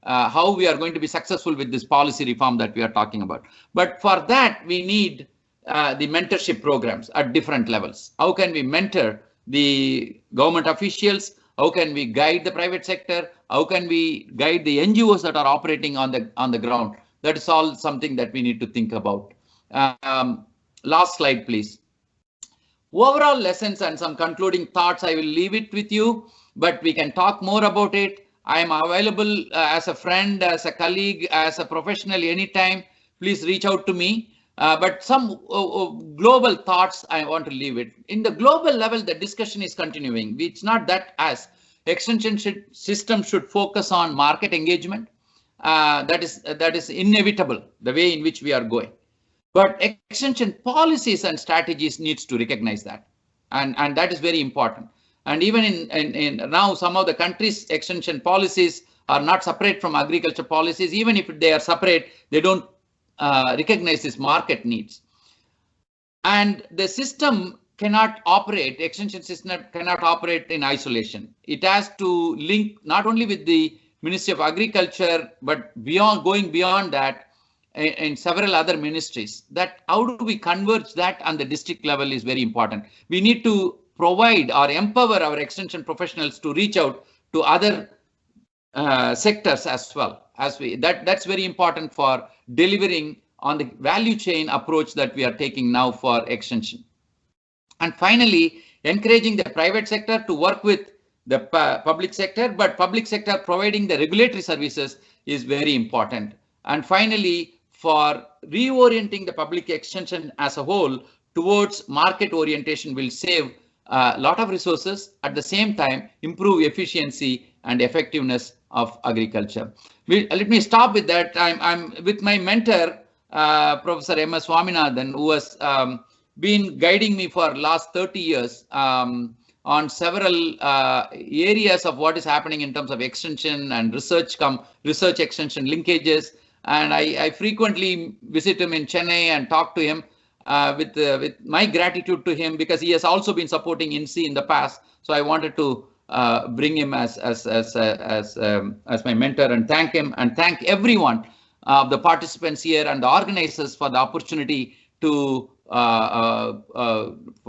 how we are going to be successful with this policy reform that we are talking about. But for that, we need the mentorship programs at different levels. How can we mentor the government officials? How can we guide the private sector? How can we guide the NGOs that are operating on the ground? That is all something that we need to think about. Last slide, please. Overall lessons and some concluding thoughts, I will leave it with you, but we can talk more about it. I am available as a friend, as a colleague, as a professional anytime. Please reach out to me. But some global thoughts I want to leave it. In the global level, the discussion is continuing. It's not that as extension system should focus on market engagement. That is inevitable, the way in which we are going. but extension policies and strategies needs to recognize that, and that is very important. And even in now some of the countries' extension policies are not separate from agriculture policies. Even if they are separate, they don't recognize these market needs. And the system cannot operate, extension system cannot operate in isolation. It has to link not only with the Ministry of Agriculture, but going beyond that in several other ministries. That how do we converge that on the district level is very important. We need to provide or empower our extension professionals to reach out to other sectors as well. That's very important for delivering on the value chain approach that we are taking now for extension. And finally, encouraging the private sector to work with the public sector, but public sector providing the regulatory services is very important. And finally, for reorienting the public extension as a whole towards market orientation will save a lot of resources, at the same time improve efficiency and effectiveness of agriculture. Let me stop with that. I'm with my mentor, Professor M.S. Swaminathan, who has been guiding me for last 30 years on several areas of what is happening in terms of extension and research extension linkages. And I frequently visit him in Chennai and talk to him with my gratitude to him, because he has also been supporting INSEE in the past. So I wanted to bring him as my mentor and thank him, and thank everyone, the participants here and the organizers, for the opportunity to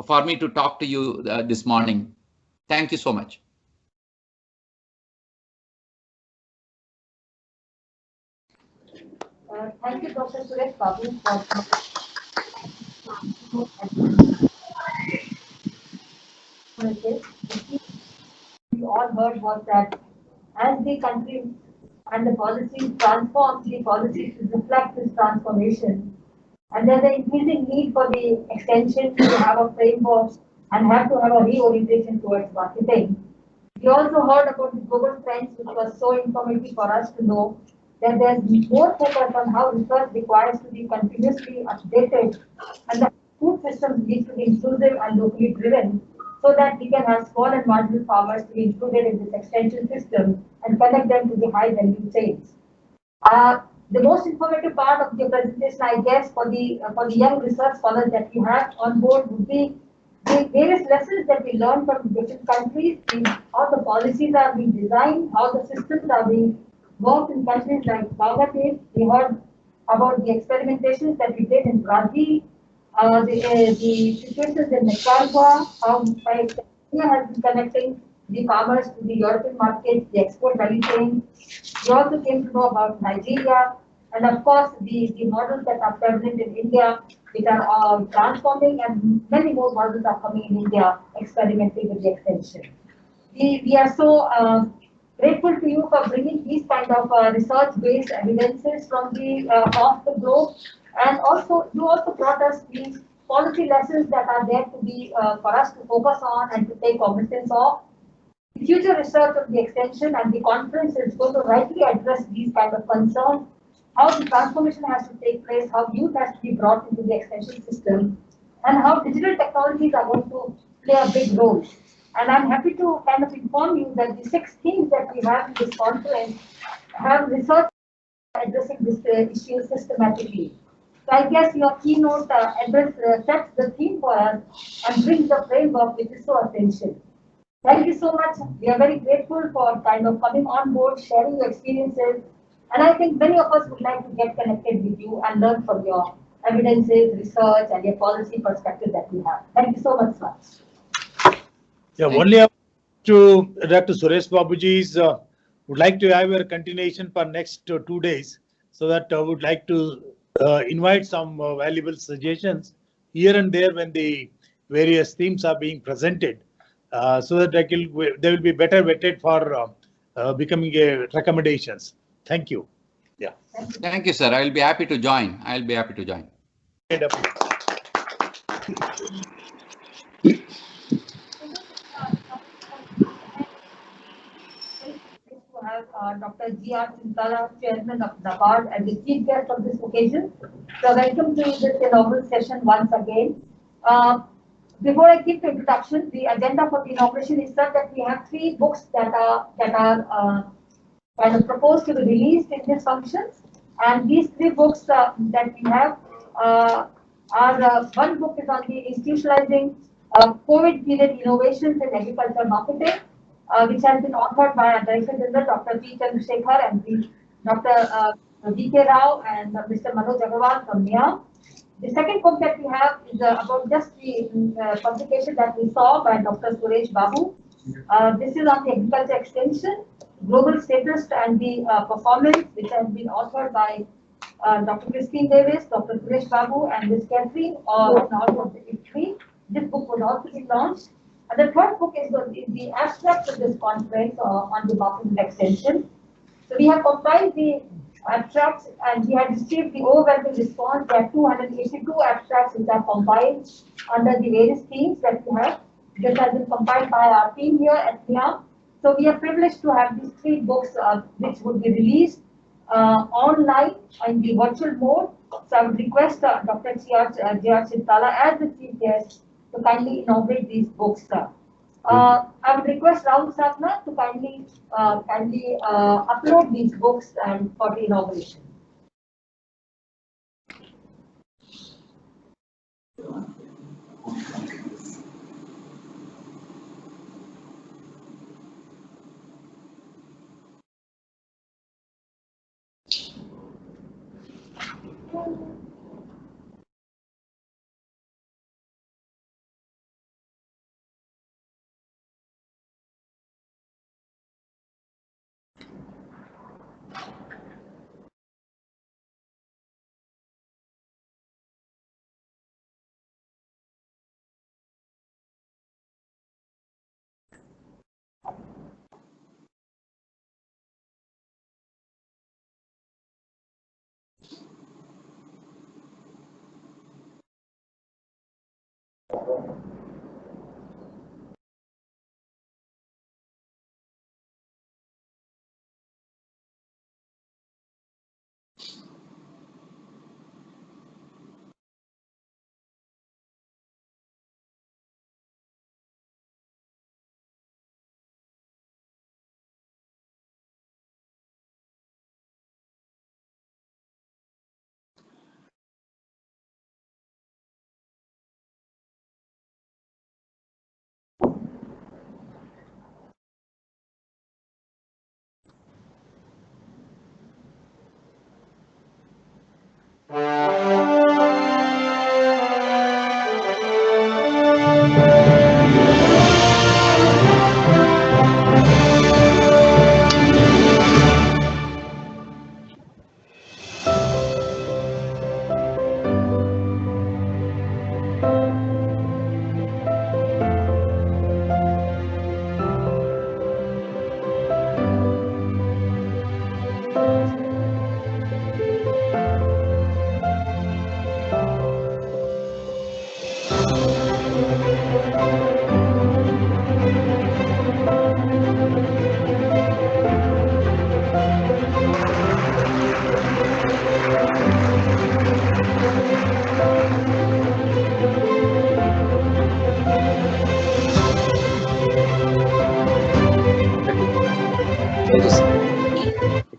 for me to talk to you this morning. Thank you so much. Thank you, Dr. Suresh Babu, for we all heard was that as the country and the policies transform, the policies to reflect this transformation, and there's an increasing need for the extension to have a framework and have to have a reorientation towards marketing. We also heard about the global trends, which was so informative for us to know that there's more focus on how research requires to be continuously updated, and the food systems need to be inclusive and locally driven, so that we can have small and marginal farmers to be included in this extension system and connect them to the high value chains. The most informative part of the presentation, I guess, for the young research scholars that we have on board would be the various lessons that we learn from different countries, how the policies are being designed, how the systems are being worked in countries like Bangladesh. We heard about the experimentations that we did in Brazil, the situations in Nicaragua, how India has been connecting the farmers to the European markets, the export value chain. We also came to know about Nigeria, and of course the models that are prevalent in India, which are transforming, and many more models are coming in India, experimenting with the extension. We are so grateful to you for bringing these kind of research-based evidences from the across the globe, and also you also brought us these policy lessons that are there to be for us to focus on and to take cognizance of. The future research of the extension and the conference is going to rightly address these kind of concerns, how the transformation has to take place, how youth has to be brought into the extension system, and how digital technologies are going to play a big role. And I'm happy to kind of inform you that the 6 themes that we have in this conference have research addressing this issue systematically. So I guess your keynote sets the theme for us and brings the framework, which is so essential. Thank you so much. We are very grateful for kind of coming on board, sharing your experiences. And I think many of us would like to get connected with you and learn from your evidences, research, and your policy perspective that you have. Thank you so much, sir. Yeah, only to Dr. Suresh Babuji's would like to have a continuation for next 2 days, so that I would like to invite some valuable suggestions here and there when the various themes are being presented, so that they will be better vetted for becoming recommendations. Thank you. Yeah. Thank you, sir. I will be happy to join. I'll be happy to join. have Dr. G.R. Chintala, Chairman of NABARD, as the chief guest of this occasion. So welcome to this inaugural session once again. Before I give the introduction, the agenda for the inauguration is such that we have 3 books that are kind of proposed to be released in this function. And these 3 books that we have are one book is on the institutionalizing COVID period innovations in agriculture marketing, which has been authored by our Director General Dr. P. Chandrasekhar and Dr. V.K. Rao and Mr. Manoj Agarwal from NIAM. The second book that we have is about just the publication that we saw by Dr. Suresh Babu. This is on the agriculture extension, global status and the performance, which has been authored by Dr. Christine Davis, Dr. Suresh Babu, and Ms. Catherine, of Italy. This book was also be launched. And the third book is the abstract of this conference on the marketing extension. So we have compiled the abstracts and we have received the overwhelming response. There are 282 abstracts which are compiled under the various themes that we have. This has been compiled by our team here at NIAM. So we are privileged to have these 3 books which would be released online in the virtual mode. So I would request Dr. G.R. Chintala as the chief guest to kindly inaugurate these books. I would request Rahul Satna to kindly upload these books and for the inauguration.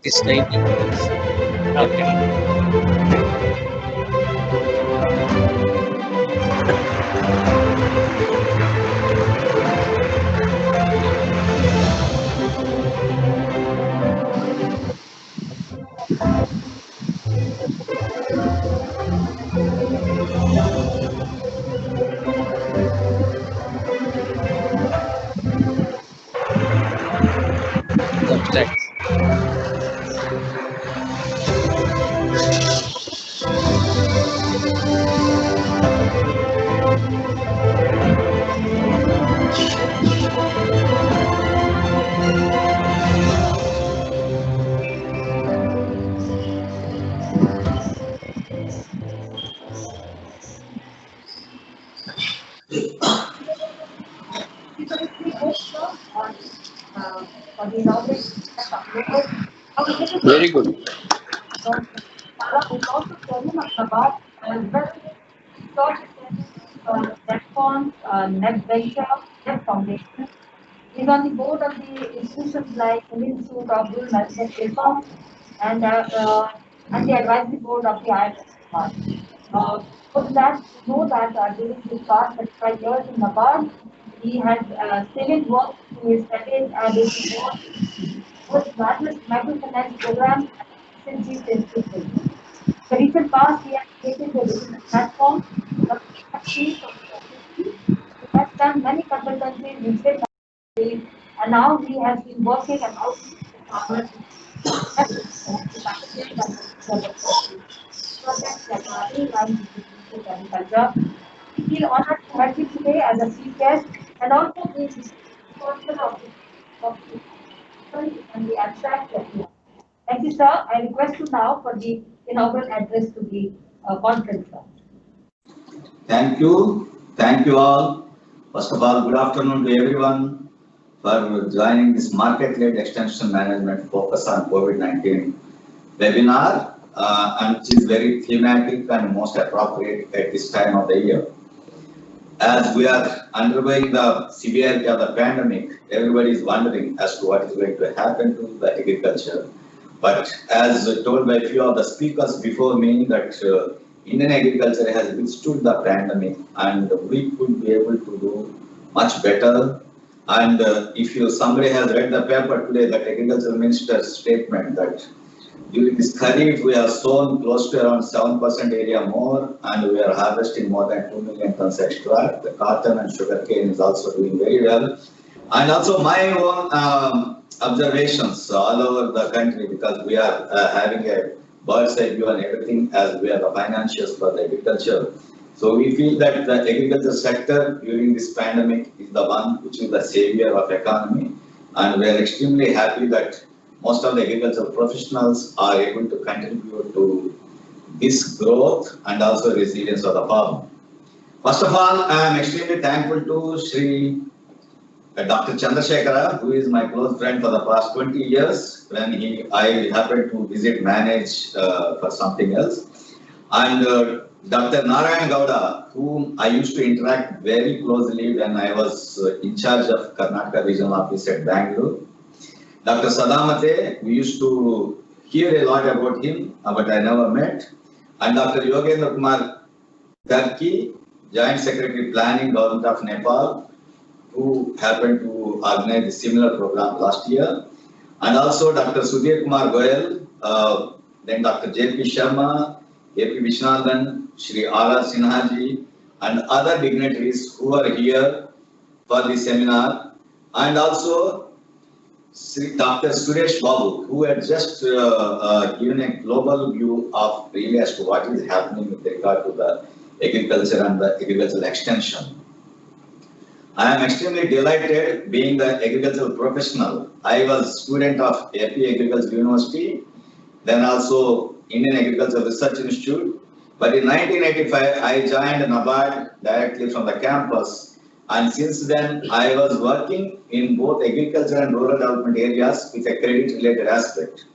It is 90 minutes. Okay. Abstracts. For the inauguration, Very good. So, Sarah would also tell him about as well research platforms, Net Venture, Net Foundation. He's on the board of the institutions like Institute of Rural Management Reform and the advisory board of the IIT. For that, you know that during his past 35 years in Nepal, he has studied work to his studies and his work with microfinance programs and chief institutions. The recent past, he has created the digital platform, the PFC for society. He has done many consultancies in state and now he has been working and outreach to farmers projects like Line Agriculture. We feel honored to have you today as a chief guest and also being the sponsor of and the abstract that you have. Thank you, sir. I request you now for the inaugural address to the conference. Thank you. Thank you all. First of all, good afternoon to everyone for joining this market-led extension management focus on COVID-19 webinar, and which is very thematic and most appropriate at this time of the year. As we are undergoing the severity of the pandemic, everybody is wondering as to what is going to happen to the agriculture. But as told by a few of the speakers before me, that Indian agriculture has withstood the pandemic and we could be able to do much better. And if somebody has read the paper today, that agriculture minister's statement that during this Kharif we have sown close to around 7% area more and we are harvesting more than 2 million tons extra. The cotton and sugarcane is also doing very well. And also my own observations all over the country, because we are having a bird's eye view on everything as we are the financiers for the agriculture. So we feel that the agriculture sector during this pandemic is the one which is the savior of economy, and we are extremely happy that most of the agricultural professionals are able to contribute to this growth and also resilience of the farm. First of all, I am extremely thankful to Shri Dr. Chandrasekhara, who is my close friend for the past 20 years, when I happened to visit Manage for something else. And Dr. Narayan Gowda, whom I used to interact very closely when I was in charge of Karnataka Regional Office at Bangalore. Dr. Sadamate, we used to hear a lot about him, but I never met. And Dr. Yogendra Kumar Karki, Joint Secretary Planning, Government of Nepal, who happened to organize a similar program last year. And also Dr. Sudhir Kumar Goyal, then Dr. J.P. Sharma, A.P. Vishwanathan, Shri R.R. Sinhaji, and other dignitaries who are here for the seminar. And also Shri Dr. Suresh Babu, who had just given a global view of really as to what is happening with regard to the agriculture and the agricultural extension. I am extremely delighted being the agricultural professional. I was student of AP Agriculture University, then also Indian Agricultural Research Institute. But in 1985, I joined NABARD directly from the campus. And since then, I was working in both agriculture and rural development areas with a credit related aspect.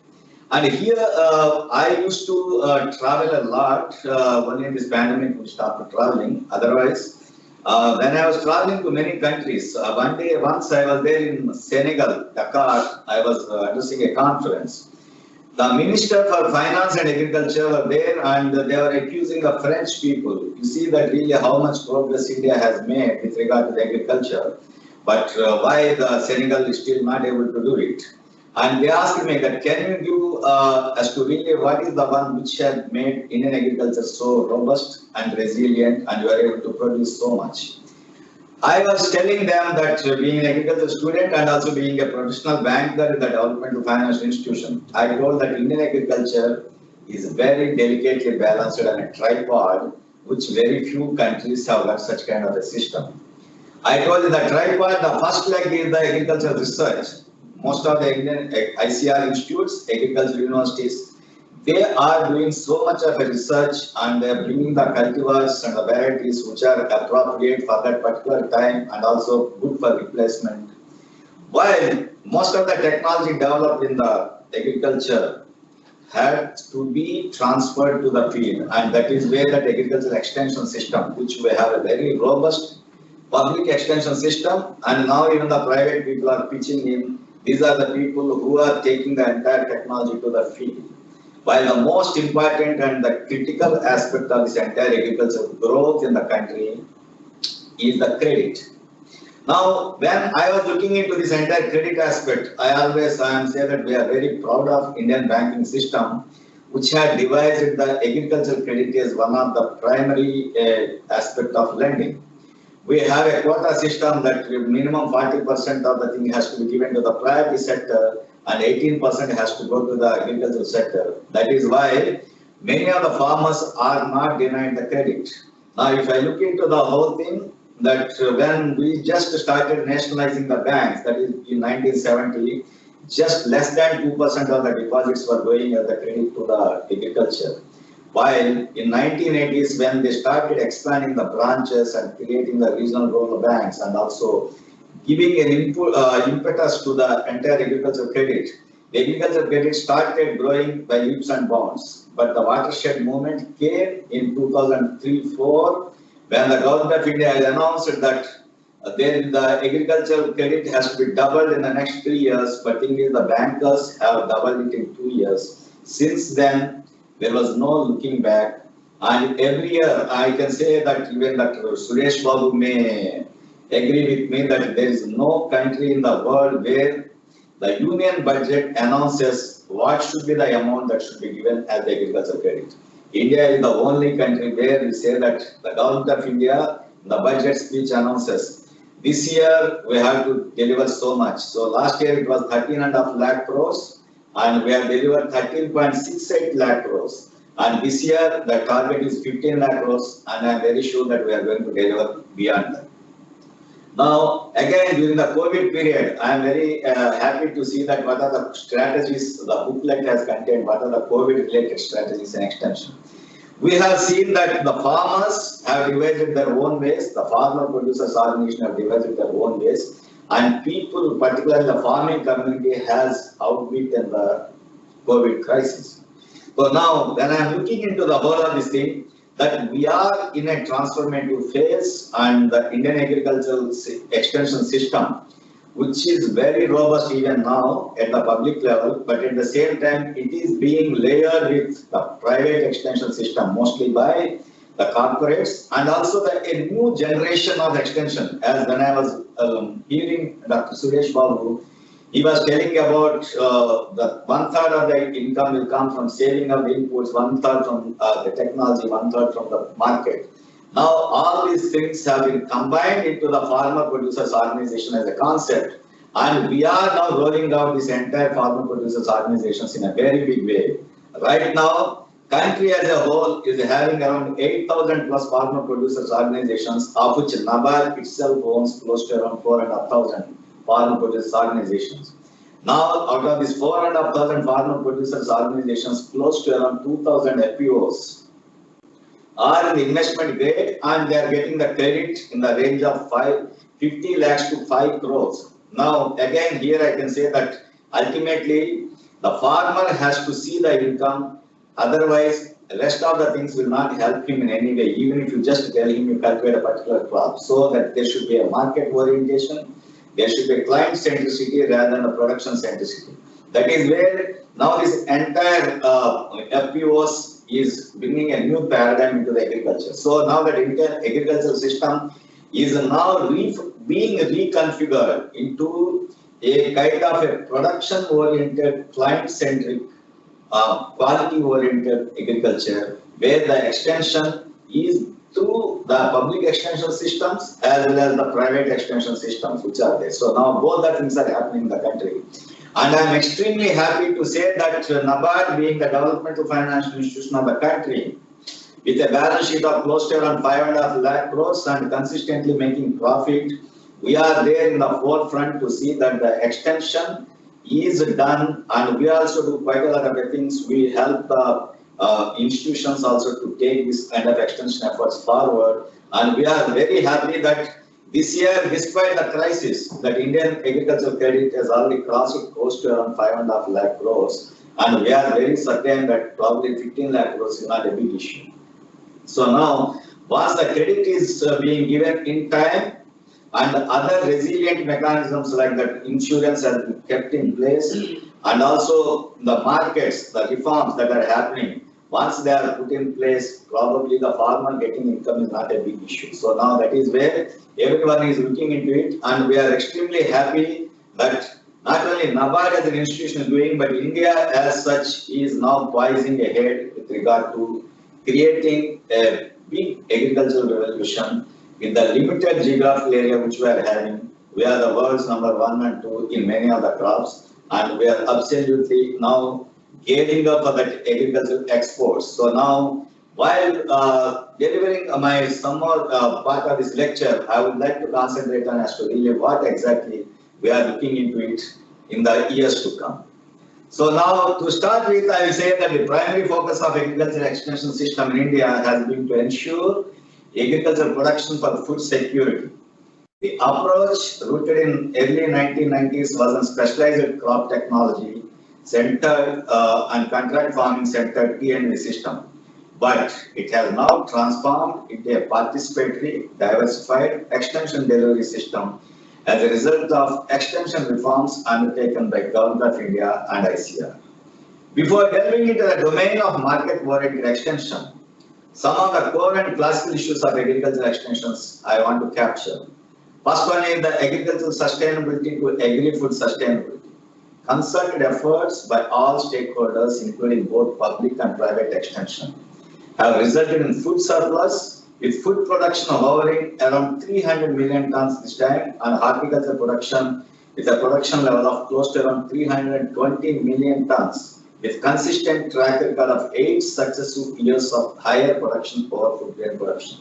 And here, I used to travel a lot. Only in this pandemic, we stopped traveling. Otherwise, when I was traveling to many countries, once I was there in Senegal, Dakar, I was addressing a conference. The Minister for Finance and Agriculture were there and they were accusing the French people. You see that really how much progress India has made with regard to the agriculture, but why the Senegal is still not able to do it. And they asked me that, can you give as to really what is the one which had made Indian agriculture so robust and resilient and you are able to produce so much. I was telling them that being an agriculture student and also being a professional banker in the developmental financial institution, I told that Indian agriculture is very delicately balanced on a tripod, which very few countries have got such kind of a system. I told you the tripod, the first leg is the agricultural research. Most of the Indian ICR institutes, agricultural universities, they are doing so much of a research and they are bringing the cultivars and the varieties which are appropriate for that particular time and also good for replacement. While most of the technology developed in the agriculture had to be transferred to the field, and that is where that agricultural extension system, which we have a very robust public extension system, and now even the private people are pitching in. These are the people who are taking the entire technology to the field. While the most important and the critical aspect of this entire agricultural growth in the country is the credit. Now, when I was looking into this entire credit aspect, I always say that we are very proud of Indian banking system, which had devised the agricultural credit as one of the primary aspect of lending. We have a quota system that minimum 40% of the thing has to be given to the priority sector and 18% has to go to the agricultural sector. That is why many of the farmers are not denied the credit. Now, if I look into the whole thing, that when we just started nationalizing the banks, that is in 1970, just less than 2% of the deposits were going as the credit to the agriculture. While in 1980s, when they started expanding the branches and creating the regional rural banks and also giving an impetus to the entire agricultural credit, the agricultural credit started growing by leaps and bounds. But the watershed movement came in 2003-04, when the government of India has announced that then the agricultural credit has to be doubled in the next 3 years, but thing is the bankers have doubled it in 2 years. Since then, there was no looking back, and every year I can say that even that Suresh Babu may agree with me that there is no country in the world where the union budget announces what should be the amount that should be given as the agricultural credit. India is the only country where we say that the government of India, the budget speech announces, this year we have to deliver so much. So last year it was 13.5 lakh crores and we have delivered 13.68 lakh crores. And this year the target is 15 lakh crores and I am very sure that we are going to deliver beyond that. Now, again, during the COVID period, I am very happy to see that what are the strategies the booklet has contained, what are the COVID-related strategies and extension. We have seen that the farmers have devised their own ways, the farmer producers organization have devised their own ways, and people, particularly the farming community, has outbeaten the COVID crisis. So now, when I am looking into the whole of this thing, that we are in a transformative phase and the Indian agricultural extension system, which is very robust even now at the public level, but at the same time it is being layered with the private extension system, mostly by the corporates and also a new generation of extension. As when I was hearing Dr. Suresh Babu, he was telling about that 1/3 of the income will come from saving of inputs, 1/3 from the technology, 1/3 from the market. Now all these things have been combined into the farmer producers organization as a concept, and we are now rolling out this entire farmer producers organizations in a very big way. Right now, country as a whole is having around 8,000 plus farmer producers organizations, of which NABARD itself owns close to around 4,500 farmer producers organizations. Now, out of these 4,500 farmer producers organizations, close to around 2,000 FPOs are in the investment grade and they are getting the credit in the range of 50 lakhs to 5 crores. Now, again, here I can say that ultimately the farmer has to see the income, otherwise the rest of the things will not help him in any way, even if you just tell him you cultivate a particular crop. So that there should be a market orientation, there should be a client centricity rather than a production centricity. That is where now this entire FPOs is bringing a new paradigm into the agriculture. So now that Indian agricultural system is now being reconfigured into a kind of a production-oriented, client-centric, quality-oriented agriculture, where the extension is through the public extension systems as well as the private extension systems which are there. So now both the things are happening in the country. And I am extremely happy to say that NABARD, being the developmental financial institution of the country, with a balance sheet of close to around 5.5 lakh crores and consistently making profit, we are there in the forefront to see that the extension is done, and we also do quite a lot of things. We help the institutions also to take this kind of extension efforts forward, and we are very happy that this year, despite the crisis, that Indian agricultural credit has already crossed close to around 5.5 lakh crores, And we are very certain that probably 15 lakh crores is not a big issue. So now, once the credit is being given in time, and other resilient mechanisms like that insurance has been kept in place, and also the markets, the reforms that are happening, once they are put in place, probably the farmer getting income is not a big issue. So now that is where everyone is looking into it, and we are extremely happy that not only NABARD as an institution is doing, but India as such is now poising ahead with regard to creating a big agricultural revolution in the limited geographical area which we are having. We are the world's number 1 and 2 in many of the crops, and we are absolutely now gearing up for that agricultural exports. So now, while delivering my some more part of this lecture, I would like to concentrate on as to really what exactly we are looking into it in the years to come. So now, to start with, I will say that the primary focus of agricultural extension system in India has been to ensure agricultural production for food security. The approach rooted in early 1990s was on specialized crop technology centered and contract farming centered T&V system. But it has now transformed into a participatory, diversified extension delivery system as a result of extension reforms undertaken by Government of India and ICAR. Before delving into the domain of market-oriented extension, some of the core and classical issues of agricultural extensions I want to capture. First one is the agricultural sustainability to agri-food sustainability. Concerted efforts by all stakeholders, including both public and private extension, have resulted in food surplus, with food production hovering around 300 million tons this time, and horticulture production with a production level of close to around 320 million tons, with consistent track record of 8 successive years of higher production over food grain production.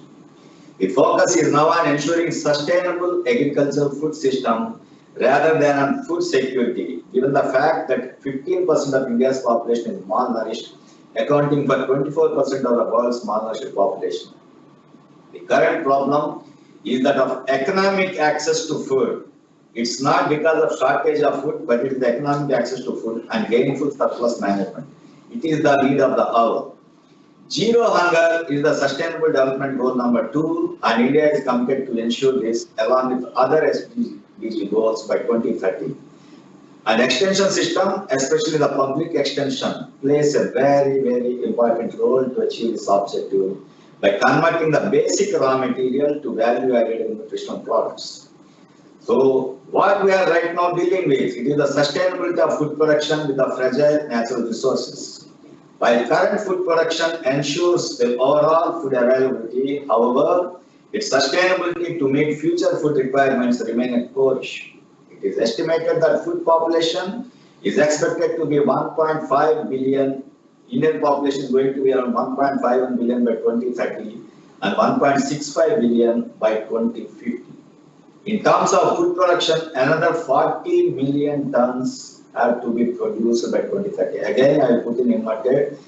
The focus is now on ensuring sustainable agricultural food system rather than on food security, given the fact that 15% of India's population is malnourished, accounting for 24% of the world's malnourished population. The current problem is that of economic access to food. It's not because of shortage of food, but it is the economic access to food and gainful surplus management. It is the need of the hour. Zero hunger is the sustainable development goal number 2, and India is committed to ensure this along with other SDG goals by 2030. An extension system, especially the public extension, plays a very, very important role to achieve this objective by converting the basic raw material to value-added nutritional products. So, what we are right now dealing with, it is the sustainability of food production with the fragile natural resources. While current food production ensures the overall food availability, however, its sustainability to meet future food requirements remain a core issue. It is estimated that food population is expected to be 1.5 billion. Indian population is going to be around 1.51 billion by 2030 and 1.65 billion by 2050. In terms of food production, another 40 million tons have to be produced by 2030. Again, I will put in inverted.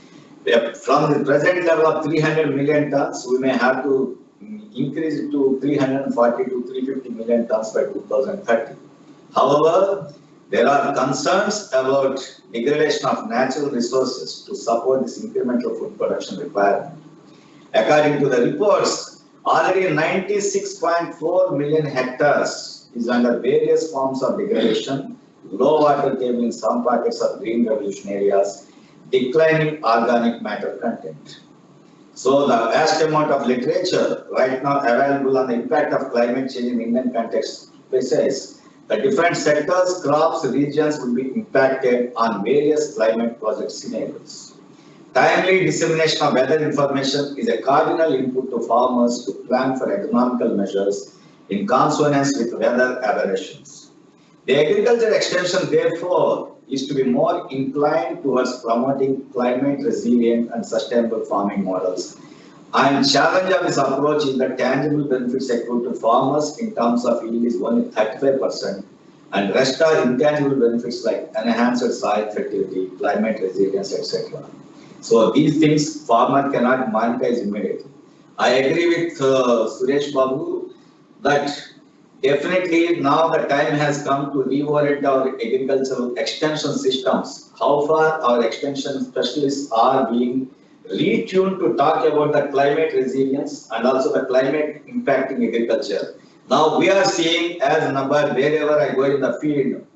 From the present level of 300 million tons, we may have to increase it to 340 to 350 million tons by 2030. However, there are concerns about degradation of natural resources to support this incremental food production requirement. According to the reports, already 96.4 million hectares is under various forms of degradation, low water table in some pockets of green revolution areas, declining organic matter content. So the vast amount of literature right now available on the impact of climate change in Indian context says the different sectors, crops, regions will be impacted on various climate project scenarios. Timely dissemination of weather information is a cardinal input to farmers to plan for economical measures in consonance with weather aberrations. The agriculture extension, therefore, is to be more inclined towards promoting climate resilient and sustainable farming models. And challenge of this approach is that tangible benefits accrue to farmers in terms of yield is only 35%, and rest are intangible benefits like enhanced soil fertility, climate resilience, etc. So these things farmer cannot monetize immediately. I agree with Suresh Babu that Definitely, now the time has come to reorient our agricultural extension systems. How far our extension specialists are being retuned to talk about the climate resilience and also the climate impacting agriculture. Now we are seeing as a number wherever I go in the field,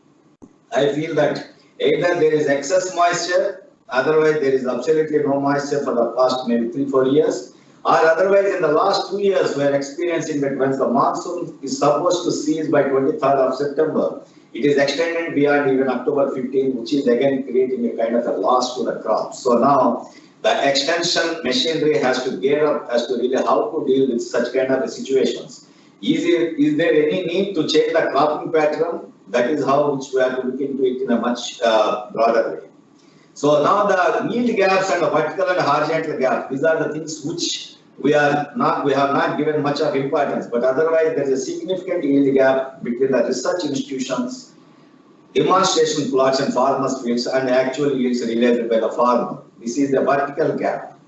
I feel that either there is excess moisture, otherwise there is absolutely no moisture for the past maybe 3-4 years, or otherwise in the last 2 years we are experiencing that when the monsoon is supposed to cease by 23rd of September, it is extended beyond even October 15, which is again creating a kind of a loss to the crops. So now the extension machinery has to gear up as to really how to deal with such kind of situations. Is there any need to change the cropping pattern? That is how which we have to look into it in a much broader way. So now the yield gaps and the vertical and horizontal gaps, these are the things which we have not given much of importance, but otherwise there is a significant yield gap between the research institutions, demonstration plots and farmers' fields and actual yields realized by the farmer. This is the vertical gap.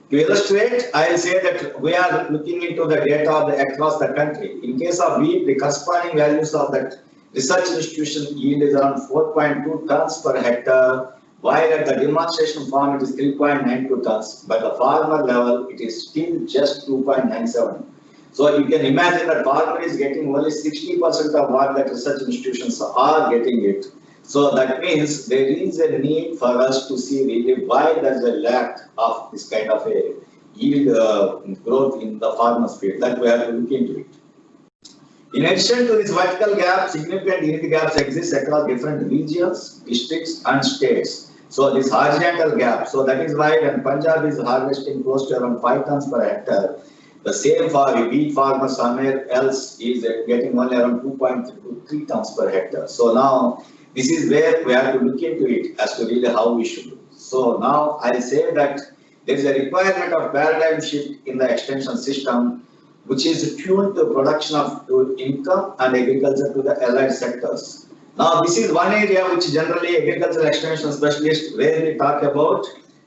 To illustrate, I will say that we are looking into the data across the country. In case of wheat, the corresponding values of that research institution yield is around 4.2 tons per hectare, while at the demonstration farm it is 3.92 tons. By the farmer level, it is still just 2.97. So you can imagine that farmer is getting only 60% of what that research institutions are getting it. So that means there is a need for us to see really why there is a lack of this kind of a yield growth in the farmer's field. That we have to look into it. In addition to this vertical gap, significant yield gaps exist across different regions, districts and states. So this horizontal gap, so that is why when Punjab is harvesting close to around 5 tons per hectare, the same for wheat farmer somewhere else is getting only around 2.3 tons per hectare. So now this is where we have to look into it as to really how we should do. So now I'll say that there is a requirement of paradigm shift in the extension system, which is tuned to production of income and agriculture to the allied sectors. Now this is one area which generally agricultural extension specialists rarely talk about,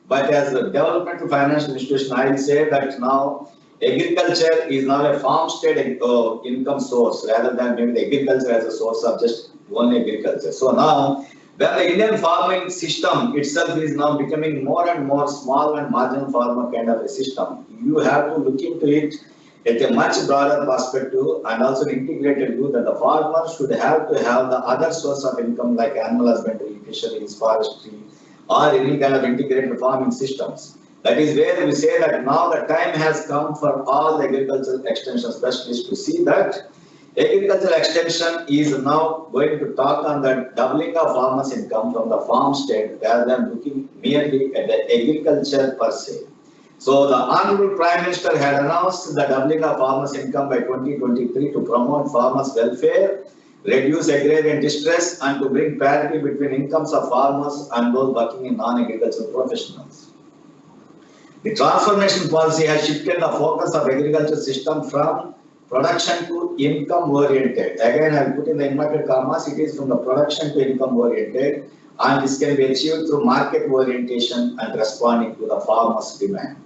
but as a developmental financial institution, I will say that now agriculture is now a farmstead income source rather than maybe the agriculture as a source of just only agriculture. So now when the Indian farming system itself is now becoming more and more small and marginal farmer kind of a system, you have to look into it at a much broader perspective and also an integrated view that the farmer should have to have the other source of income like animal husbandry, fisheries, forestry, or any kind of integrated farming systems. That is where we say that now the time has come for all the agricultural extension specialists to see that agricultural extension is now going to talk on the doubling of farmers' income from the farmstead rather than looking merely at the agriculture per se. So the Honorable Prime Minister had announced the doubling of farmers' income by 2023 to promote farmers' welfare, reduce agrarian distress, and to bring parity between incomes of farmers and those working in non-agricultural professionals. The transformation policy has shifted the focus of agriculture system from production to income oriented. Again, I will put in the inverted commas, it is from the production to income oriented, and this can be achieved through market orientation and responding to the farmers' demand.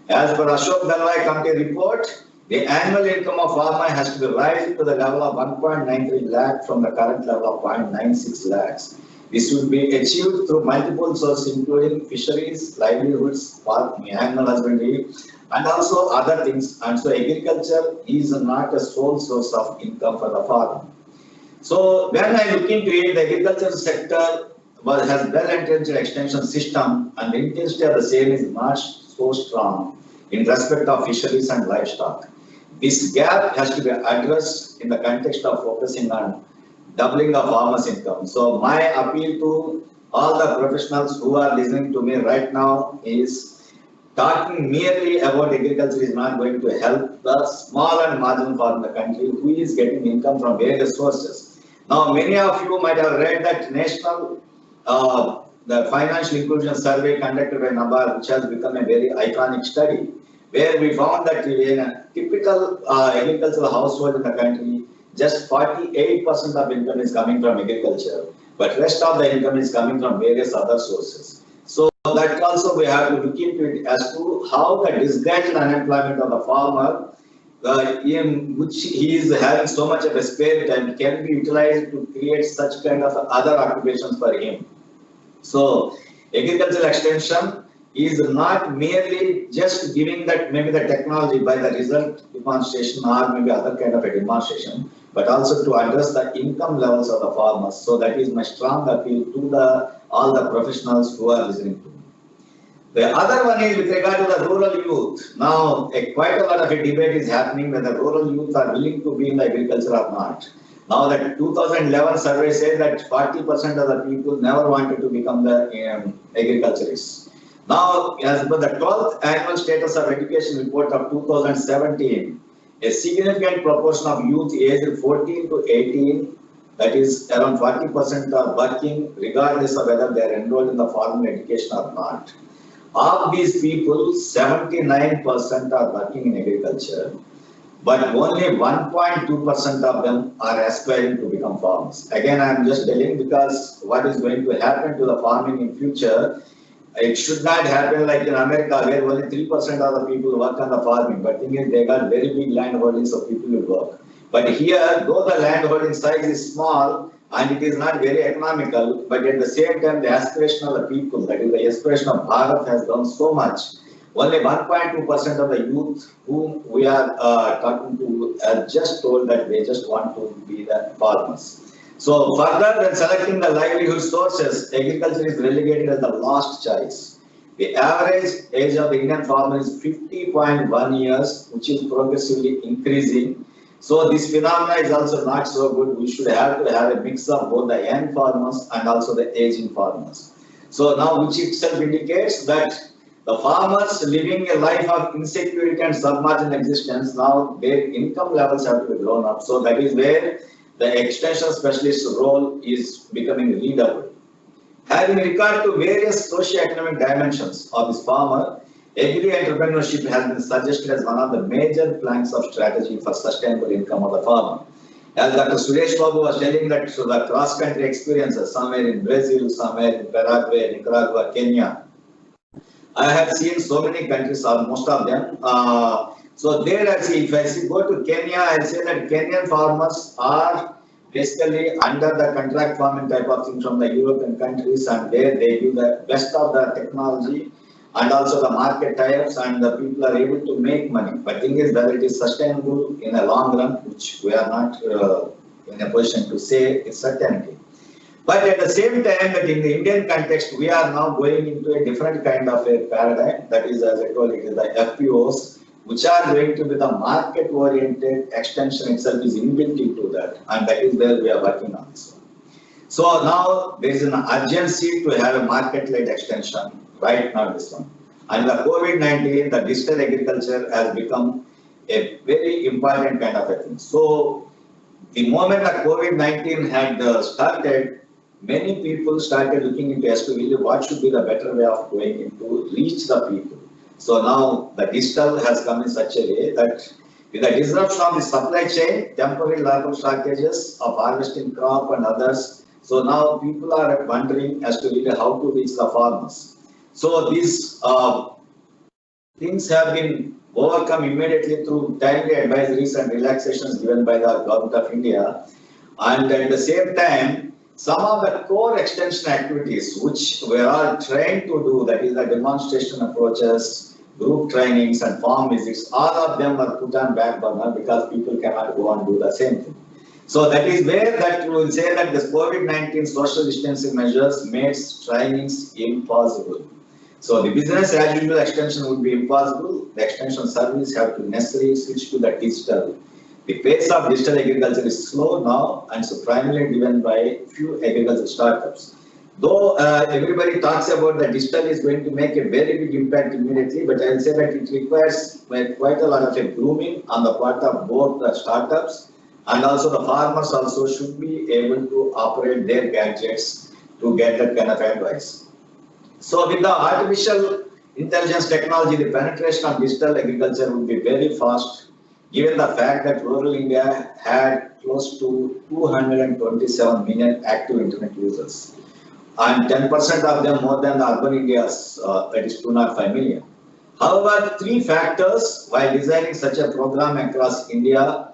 As per Ashok Dalwai Committee report, the annual income of farmer has to be raised to the level of 1.93 lakh from the current level of 0.96 lakhs. This should be achieved through multiple sources including fisheries, livelihoods, animal husbandry, and also other things. And so agriculture is not a sole source of income for the farmer. So when I look into it, the agriculture sector has well-entrenched extension system, and the intensity of the same is not so strong in respect of fisheries and livestock. This gap has to be addressed in the context of focusing on doubling of farmers' income. So my appeal to all the professionals who are listening to me right now is talking merely about agriculture is not going to help the small and marginal farmer in the country who is getting income from various sources. Now many of you might have read that national the financial inclusion survey conducted by NABARD, which has become a very iconic study, where we found that in a typical agricultural household in the country, just 48% of income is coming from agriculture, but rest of the income is coming from various other sources. So that also we have to look into it as to how the disguised unemployment of the farmer in which he is having so much of a spare time can be utilized to create such kind of other occupations for him. So agricultural extension is not merely just giving that maybe the technology by the result demonstration or maybe other kind of a demonstration, but also to address the income levels of the farmers. So that is my strong appeal to all the professionals who are listening to me. The other one is with regard to the rural youth. Now, quite a lot of a debate is happening whether rural youth are willing to be in the agriculture or not. Now, that 2011 survey said that 40% of the people never wanted to become the agriculturists. Now, as per the 12th annual status of education report of 2017, a significant proportion of youth aged 14 to 18, that is around 40%, are working regardless of whether they are enrolled in the formal education or not. Of these people, 79% are working in agriculture, but only 1.2% of them are aspiring to become farmers. Again, I am just telling because what is going to happen to the farming in future, it should not happen like in America where only 3% of the people work on the farming, but thing is they got very big land holdings, so people will work. But here, though the land holding size is small, and it is not very economical, but at the same time, the aspiration of the people, that is the aspiration of Bharat has done so much. Only 1.2% of the youth whom we are talking to are just told that they just want to be the farmers. So further than selecting the livelihood sources, agriculture is relegated as the last choice. The average age of the Indian farmer is 50.1 years, which is progressively increasing. So this phenomena is also not so good. We should have to have a mix of both the young farmers and also the aging farmers. So now which itself indicates that the farmers living a life of insecurity and submerged existence, now their income levels have to be grown up. So that is where the extension specialist role is becoming readable. Having regard to various socio-economic dimensions of this farmer, agri-entrepreneurship has been suggested as one of the major planks of strategy for sustainable income of the farmer. As Dr. Suresh Babu was telling that so the cross-country experiences, somewhere in Brazil, somewhere in Paraguay, Nicaragua, Kenya, I have seen so many countries, or most of them. So there I see, if I go to Kenya, I say that Kenyan farmers are basically under the contract farming type of thing from the European countries, and there they do the best of the technology and also the market tie-ups, and the people are able to make money. But thing is whether it is sustainable in a long run, which we are not in a position to say is certainty. But at the same time, that in the Indian context, we are now going into a different kind of a paradigm. That is, as I told, it is the FPOs, which are going to be the market-oriented extension itself is inbuilt into that, and that is where we are working on this one. So now there is an urgency to have a market-led extension right now this one. And the COVID-19, the digital agriculture has become a very important kind of a thing. So the moment that COVID-19 had started, many people started looking into as to really what should be the better way of going into reach the people. So now the digital has come in such a way that with the disruption of the supply chain, temporary labor shortages of harvesting crop and others, so now people are wondering as to really how to reach the farmers. So these things have been overcome immediately through timely advisories and relaxations given by the Government of India. And at the same time, some of the core extension activities which we are all trying to do, that is the demonstration approaches, group trainings and farm visits, all of them are put on back burner because people cannot go and do the same thing. So that is where that we will say that this COVID-19 social distancing measures made trainings impossible. So the business as usual extension would be impossible. The extension service have to necessarily switch to the digital. The pace of digital agriculture is slow now, and so primarily driven by few agricultural startups. Though everybody talks about that digital is going to make a very big impact immediately, but I will say that it requires quite a lot of a grooming on the part of both the startups, and also the farmers also should be able to operate their gadgets to get that kind of advice. So with the artificial intelligence technology, the penetration of digital agriculture would be very fast, given the fact that rural India had close to 227 million active internet users, and 10% of them more than the urban India's, that is 205 million. However, three factors while designing such a program across India,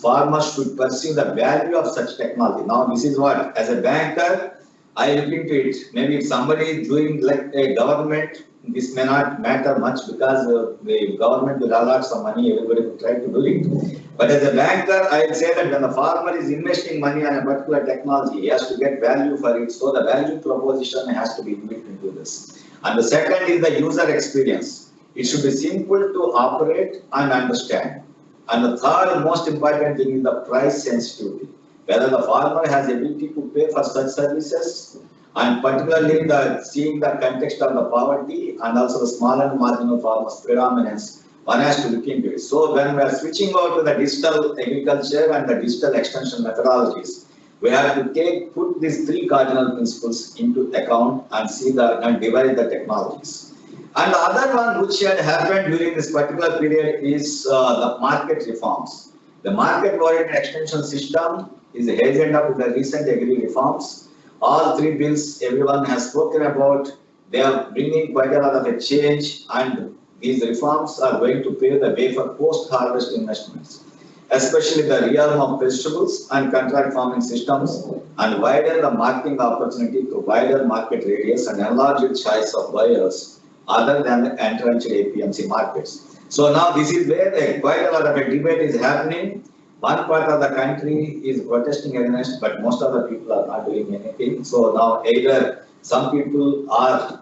farmers should perceive the value of such technology. Now, this is what, as a banker, I look into it. Maybe if somebody is doing like a government, this may not matter much because the government will allot some money, everybody will try to do it. But as a banker, I will say that when the farmer is investing money on a particular technology, he has to get value for it. So the value proposition has to be built into this. And the second is the user experience. It should be simple to operate and understand. And the third most important thing is the price sensitivity. Whether the farmer has ability to pay for such services, and particularly seeing the context of the poverty and also the small and marginal farmers' predominance, one has to look into it. So when we are switching over to the digital agriculture and the digital extension methodologies, we have to put these three cardinal principles into account and and divide the technologies. And the other one which had happened during this particular period is the market reforms. The market-oriented extension system is hastened up with the recent agri reforms. All three bills everyone has spoken about, they are bringing quite a lot of a change, and these reforms are going to pave the way for post-harvest investments, especially the realm of vegetables and contract farming systems, and widen the marketing opportunity to wider market radius and enlarge the choice of buyers other than the entrenched APMC markets. So now this is where quite a lot of a debate is happening. One part of the country is protesting against, but most of the people are not doing anything. So now either some people are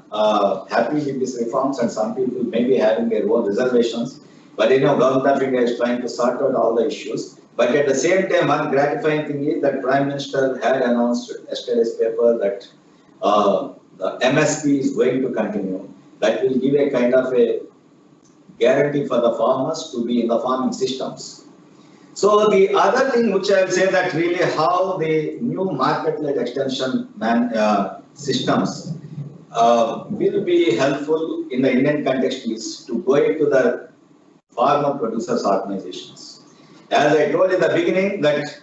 happy with these reforms and some people may be having their own reservations. But Government of India is trying to sort out all the issues. But at the same time, one gratifying thing is that Prime Minister had announced yesterday's paper that the MSP is going to continue. That will give a kind of a guarantee for the farmers to be in the farming systems. So the other thing which I will say that really how the new market-led extension systems will be helpful in the Indian context is to go into the farmer producers organizations. As I told in the beginning that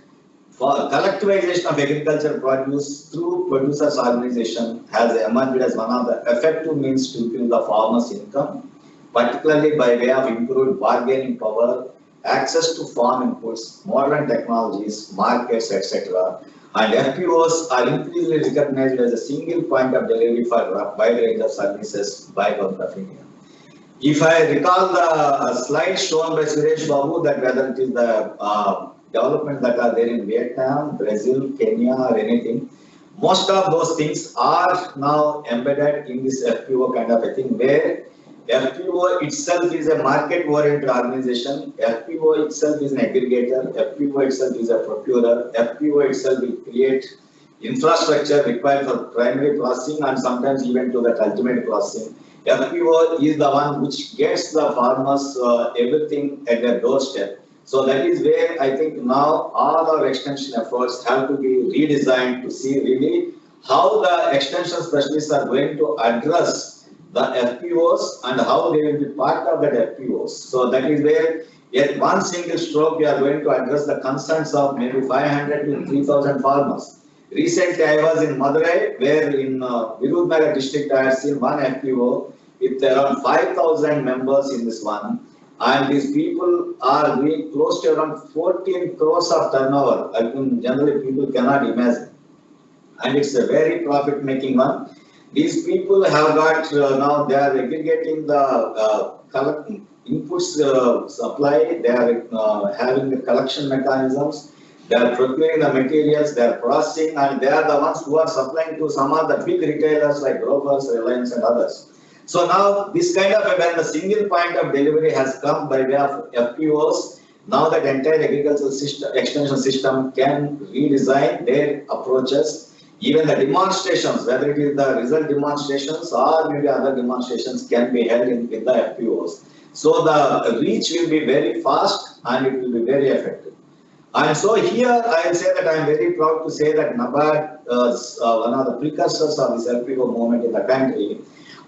for collectivization of agriculture produce through producers organization has emerged as one of the effective means to improve the farmers' income, particularly by way of improved bargaining power, access to farm inputs, modern technologies, markets, etc. And FPOs are increasingly recognized as a single point of delivery for a wide range of services by Government of India. If I recall the slide shown by Suresh Babu, that whether it is the developments that are there in Vietnam, Brazil, Kenya, or anything, most of those things are now embedded in this FPO kind of a thing, where FPO itself is a market-oriented organization, FPO itself is an aggregator, FPO itself is a procurer, FPO itself will create infrastructure required for primary processing and sometimes even to that ultimate processing. FPO is the one which gets the farmers everything at their doorstep. So that is where I think now all our extension efforts have to be redesigned to see really how the extension specialists are going to address the FPOs and how they will be part of that FPOs. So that is where at one single stroke we are going to address the concerns of maybe 500 to 3,000 farmers. Recently I was in Madurai, where in Virudhunagar district I had seen one FPO with around 5,000 members in this one. And these people are doing close to around 14 crores of turnover. I think generally people cannot imagine. And it's a very profit-making one. These people have got, now they are aggregating the inputs supply, they are having the collection mechanisms, they are procuring the materials, they are processing, and they are the ones who are supplying to some of the big retailers like Grofers, Reliance and others. So now this kind of when the single point of delivery has come by way of FPOs, now that entire agricultural system, extension system can redesign their approaches. Even the demonstrations, whether it is the result demonstrations or maybe other demonstrations, can be held with the FPOs. So the reach will be very fast and it will be very effective. And so here I will say that I am very proud to say that NABARD is one of the precursors of this FPO movement in the country.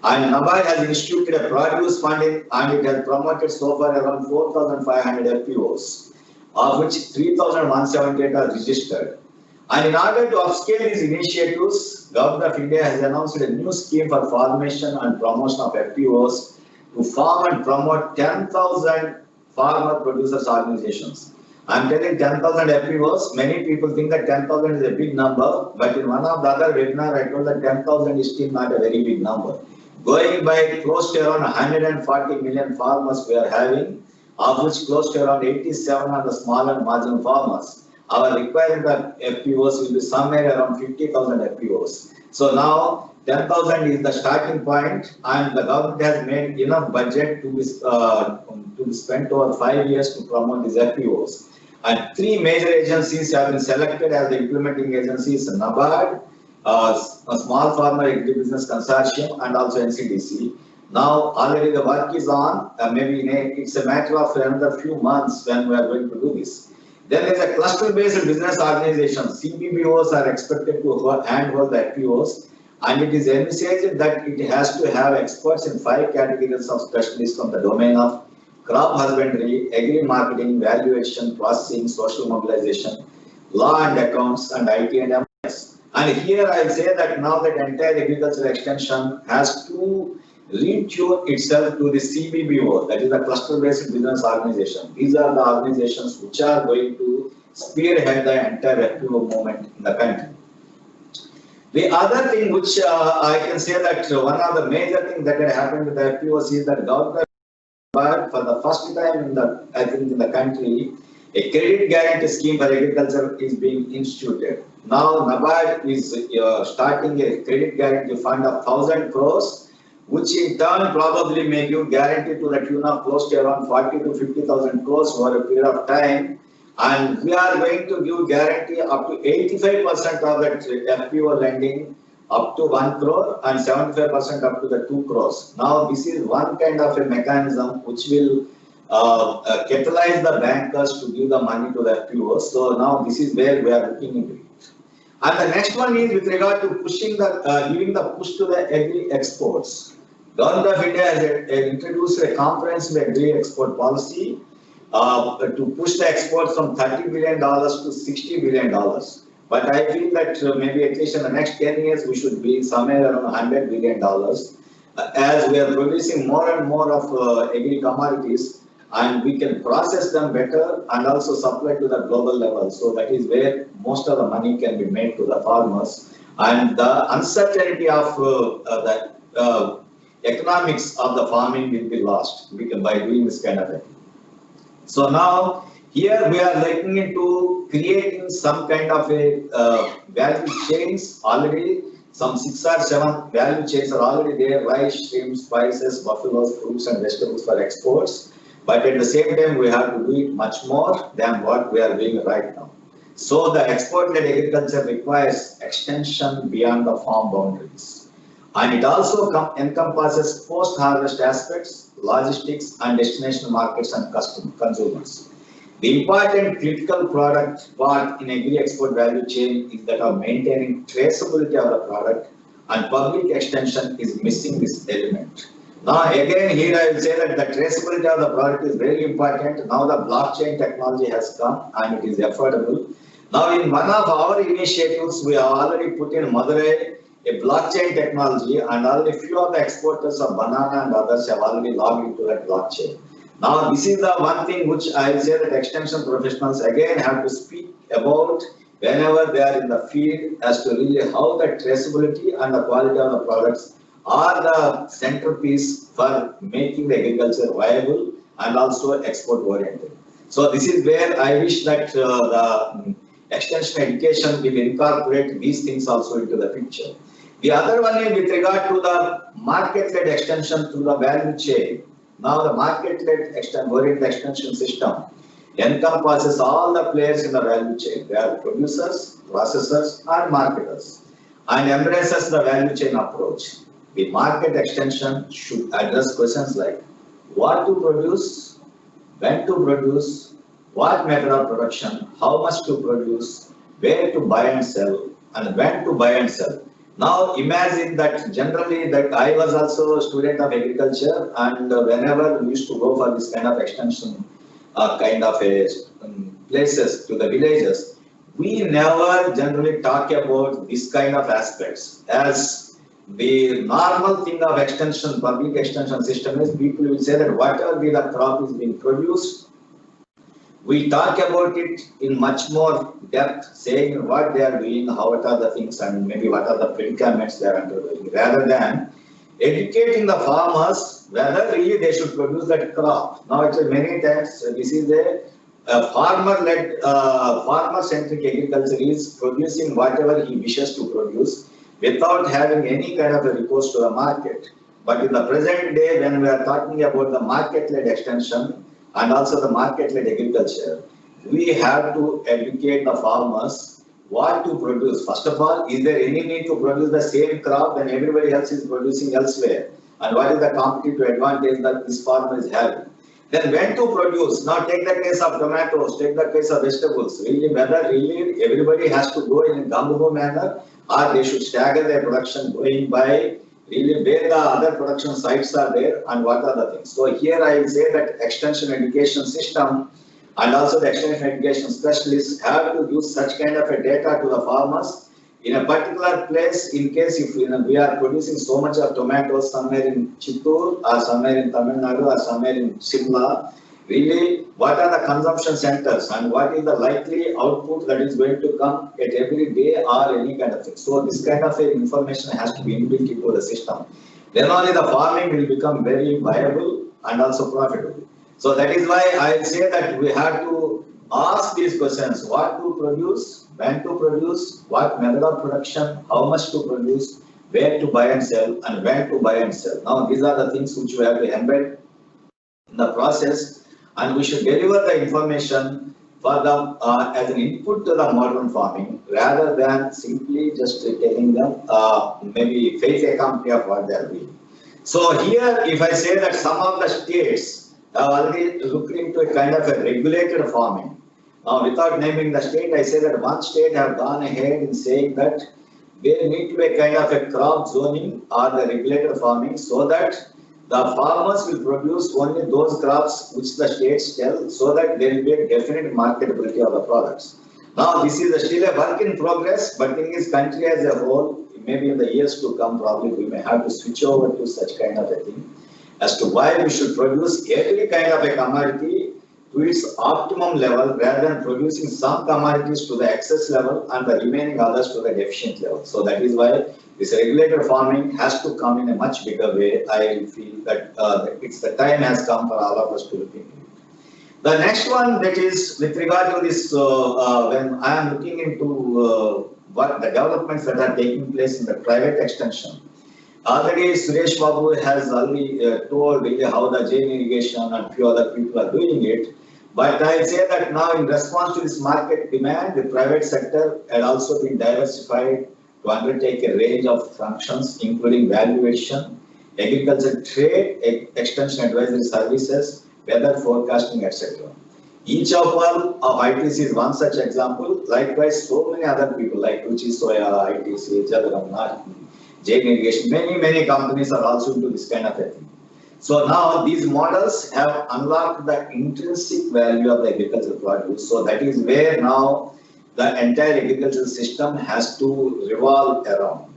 And NABARD has instituted a produce funding and it has promoted so far around 4,500 FPOs, of which 3,178 are registered. And in order to upscale these initiatives, Government of India has announced a new scheme for formation and promotion of FPOs to form and promote 10,000 farmer producers organizations. I'm telling 10,000 FPOs. Many people think that 10,000 is a big number, but in one of the other webinar, I told that 10,000 is still not a very big number. Going by close to around 140 million farmers we are having, of which close to around 87 are the small and marginal farmers. Our requirement of FPOs will be somewhere around 50,000 FPOs. So now 10,000 is the starting point, and the government has made enough budget to be spent over 5 years to promote these FPOs. And 3 major agencies have been selected as the implementing agencies: NABARD, a Small Farmer Agribusiness Consortium, and also NCDC. Now already the work is on. Maybe it's a matter of another few months when we are going to do this. Then there is a cluster-based business organization. CBBOs are expected to handhold the FPOs, and it is envisaged that it has to have experts in 5 categories of specialists from the domain of crop husbandry, agri-marketing, valuation, processing, social mobilization, law and accounts, and IT and MS. And here I say that now that entire agricultural extension has to retune itself to the CBBO, that is the cluster-based business organization. These are the organizations which are going to spearhead the entire FPO movement in the country. The other thing which I can say that one of the major things that had happened with the FPOs is that government, for the first time in the, I think in the country, a credit guarantee scheme for agriculture is being instituted. Now NABARD is starting a credit guarantee fund of 1,000 crores, which in turn probably may give guarantee to the tune of close to around 40 to 50,000 crores for a period of time. And we are going to give guarantee up to 85% of that FPO lending up to 1 crore and 75% up to the 2 crores. Now this is one kind of a mechanism which will catalyze the bankers to give the money to the FPOs. So now this is where we are looking into it. And the next one is with regard to pushing the giving the push to the agri exports. Government of India has introduced a comprehensive agri export policy to push the exports from $30 billion to $60 billion. But I feel that maybe at least in the next 10 years, we should be somewhere around $100 billion as we are producing more and more of agri commodities, and we can process them better and also supply to the global level. So that is where most of the money can be made to the farmers. And the uncertainty of the economics of the farming will be lost by doing this kind of thing. So now here we are looking into creating some kind of a value chains. Already some 6 or 7 value chains are already there: rice, shrimps, spices, buffaloes, fruits and vegetables for exports. But at the same time, we have to do it much more than what we are doing right now. So the export-led agriculture requires extension beyond the farm boundaries. And it also encompasses post-harvest aspects, logistics and destination markets and consumers. The important critical product part in agri-export value chain is that of maintaining traceability of the product, and public extension is missing this element. Now again here I will say that the traceability of the product is very important. Now the blockchain technology has come and it is affordable. Now in one of our initiatives we have already put in Madurai a blockchain technology, and already few of the exporters of banana and others have already logged into that blockchain. Now this is the one thing which I will say that extension professionals again have to speak about whenever they are in the field as to really how the traceability and the quality of the products are the centerpiece for making the agriculture viable and also export oriented. So this is where I wish that the extension education will incorporate these things also into the picture. The other one is with regard to the market-led extension through the value chain. Now the market-led oriented extension system encompasses all the players in the value chain. They are producers, processors and marketers, and embraces the value chain approach. The market extension should address questions like what to produce, when to produce, what method of production, how much to produce, where to buy and sell, and when to buy and sell. Now imagine that generally that I was also a student of agriculture, and whenever we used to go for this kind of extension kind of a places to the villages, we never generally talk about this kind of aspects as the normal thing of extension, public extension system is people will say that whatever be the crop is being produced, we talk about it in much more depth, saying what they are doing, what are the things, and maybe what are the predicaments they are undergoing, rather than educating the farmers whether really they should produce that crop. Now, it's many times this is a farmer-led, farmer-centric agriculture is producing whatever he wishes to produce without having any kind of a recourse to the market. But in the present day, when we are talking about the market-led extension and also the market-led agriculture, we have to educate the farmers what to produce. First of all, is there any need to produce the same crop when everybody else is producing elsewhere? And what is the competitive advantage that this farmer is having? Then when to produce? Now take the case of tomatoes, take the case of vegetables. Really, whether really everybody has to go in a gumbo manner, or they should stagger their production going by really where the other production sites are there and what are the things. So here I will say that extension education system and also the extension education specialists have to use such kind of a data to the farmers in a particular place, in case if we are producing so much of tomatoes somewhere in Chittoor or somewhere in Tamil Nadu or somewhere in Shimla, really what are the consumption centers and what is the likely output that is going to come at every day or any kind of thing. So this kind of information has to be inbuilt into the system. Then only the farming will become very viable and also profitable. So that is why I say that we have to ask these questions: what to produce, when to produce, what method of production, how much to produce, where to buy and sell, and when to buy and sell. Now these are the things which we have to embed in the process, and we should deliver the information for them as an input to the modern farming, rather than simply just telling them maybe face a company of what they are doing. So here, if I say that some of the states have already looked into a kind of a regulated farming. Now, without naming the state, I say that one state have gone ahead in saying that there need to be a kind of a crop zoning or the regulated farming, so that the farmers will produce only those crops which the states tell, so that there will be a definite marketability of the products. Now, this is still a work in progress, but in this country as a whole, maybe in the years to come, probably we may have to switch over to such kind of a thing as to why we should produce every kind of a commodity to its optimum level, rather than producing some commodities to the excess level and the remaining others to the deficient level. So that is why this regulated farming has to come in a much bigger way. I feel that the time has come for all of us to look into it. The next one, that is with regard to this, when I am looking into what the developments that are taking place in the private extension. Already Suresh Babu has already told really how the Jain irrigation and few other people are doing it. But I say that now, in response to this market demand, the private sector had also been diversified to undertake a range of functions, including valuation, agriculture trade, extension advisory services, weather forecasting, etc. Each of all of ITC is one such example. Likewise, so many other people like Ruchi Soya, ITC, Jadaram, Jain irrigation, many companies are also into this kind of a thing. So now these models have unlocked the intrinsic value of the agricultural produce. So that is where now the entire agricultural system has to revolve around.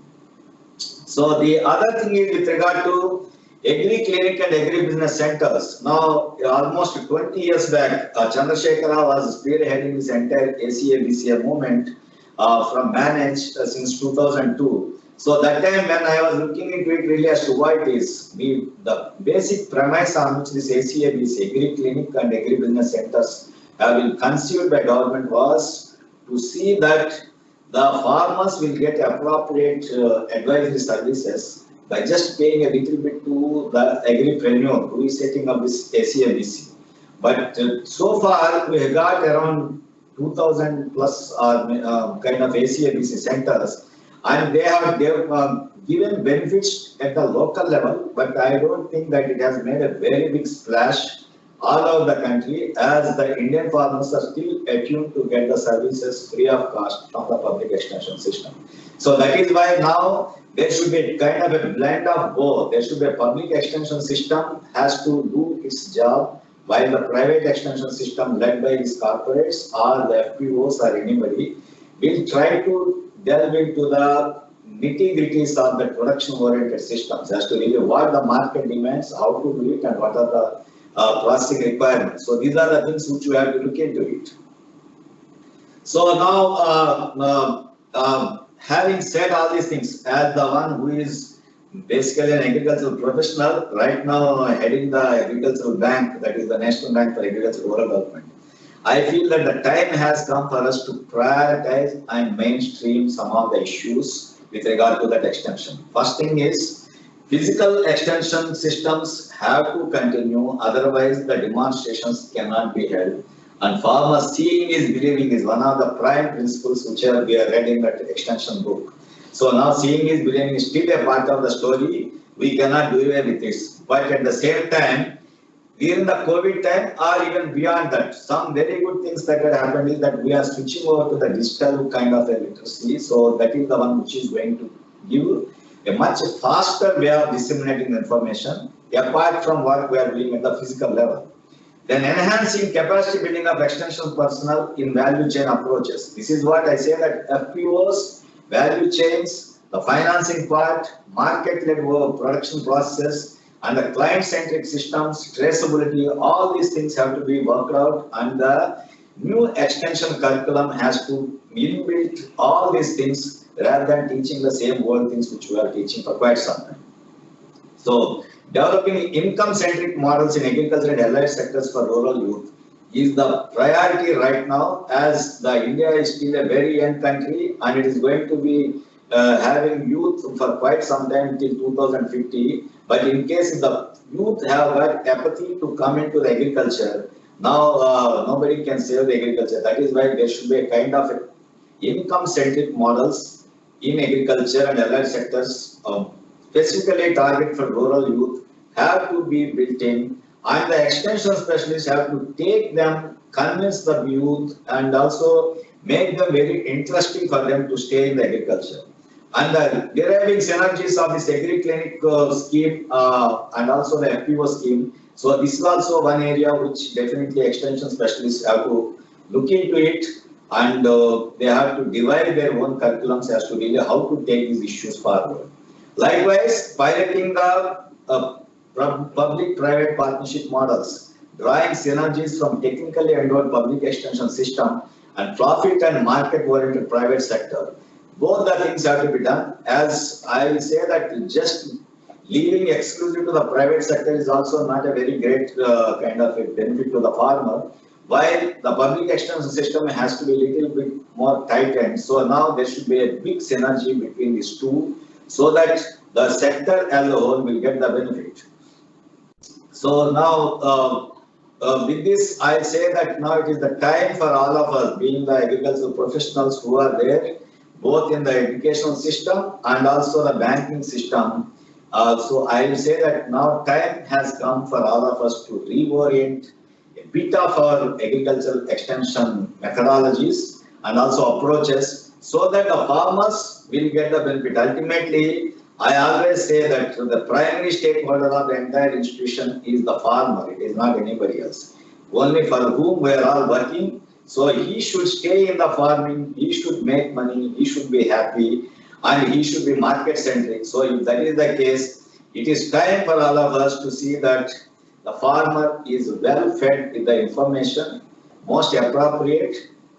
So the other thing is with regard to agri-clinic and agri-business centers. Now, almost 20 years back, Chandrasekhara was spearheading this entire ACA-BCA movement from Manage since 2002. So that time when I was looking into it really as to what it is, the basic premise on which this ACA-BCA, agri-clinic and agri-business centers have been conceived by government was to see that the farmers will get appropriate advisory services by just paying a little bit to the agripreneur who is setting up this ACA-BCA. But so far we have got around 2,000 plus kind of ACA-BCA centers, and they have given benefits at the local level, but I don't think that it has made a very big splash all over the country, as the Indian farmers are still attuned to get the services free of cost from the public extension system. So that is why now there should be kind of a blend of both. There should be a public extension system has to do its job, while the private extension system led by these corporates or the FPOs or anybody will try to delve into the nitty-gritties of the production-oriented systems as to really what the market demands, how to do it, and what are the processing requirements. So these are the things which we have to look into it. So now, having said all these things, as the one who is basically an agricultural professional, right now heading the agricultural bank, that is the National Bank for Agricultural Rural Development, I feel that the time has come for us to prioritize and mainstream some of the issues with regard to that extension. First thing is, physical extension systems have to continue, otherwise the demonstrations cannot be held. And farmer seeing is believing is one of the prime principles which we are read in that extension book. So now seeing is believing is still a part of the story. We cannot do away with this. But at the same time, during the COVID time or even beyond that, some very good things that had happened is that we are switching over to the digital kind of literacy. So that is the one which is going to give a much faster way of disseminating the information apart from what we are doing at the physical level. Then enhancing capacity building of extension personnel in value chain approaches. This is what I say that FPOs, value chains, the financing part, market-led production process, and the client-centric systems, traceability, all these things have to be worked out, and the new extension curriculum has to inbuild all these things rather than teaching the same old things which we are teaching for quite some time. So, developing income-centric models in agriculture and allied sectors for rural youth is the priority right now, as the India is still a very young country and it is going to be having youth for quite some time till 2050. But in case the youth have got apathy to come into the agriculture, now nobody can save the agriculture. That is why there should be a kind of income-centric models in agriculture and allied sectors, specifically target for rural youth, have to be built in, and the extension specialists have to take them, convince the youth, and also make them very interesting for them to stay in the agriculture. And the deriving synergies of this agri-clinic scheme and also the FPO scheme. So this is also one area which definitely extension specialists have to look into it, and they have to devise their own curriculums as to really how to take these issues forward. Likewise, piloting the public-private partnership models, drawing synergies from technically endowed public extension system and profit and market-oriented private sector. Both the things have to be done. As I will say that just leaving exclusive to the private sector is also not a very great kind of a benefit to the farmer, while the public extension system has to be a little bit more tightened. So now there should be a big synergy between these two, so that the sector as a whole will get the benefit. So now, with this, I say that now it is the time for all of us, being the agricultural professionals who are there, both in the educational system and also the banking system. So I will say that now time has come for all of us to reorient a bit of our agricultural extension methodologies and also approaches, so that the farmers will get the benefit. Ultimately, I always say that the primary stakeholder of the entire institution is the farmer. It is not anybody else. Only for whom we are all working. So he should stay in the farming, he should make money, he should be happy, and he should be market centric. So if that is the case, it is time for all of us to see that the farmer is well fed with the information, most appropriate,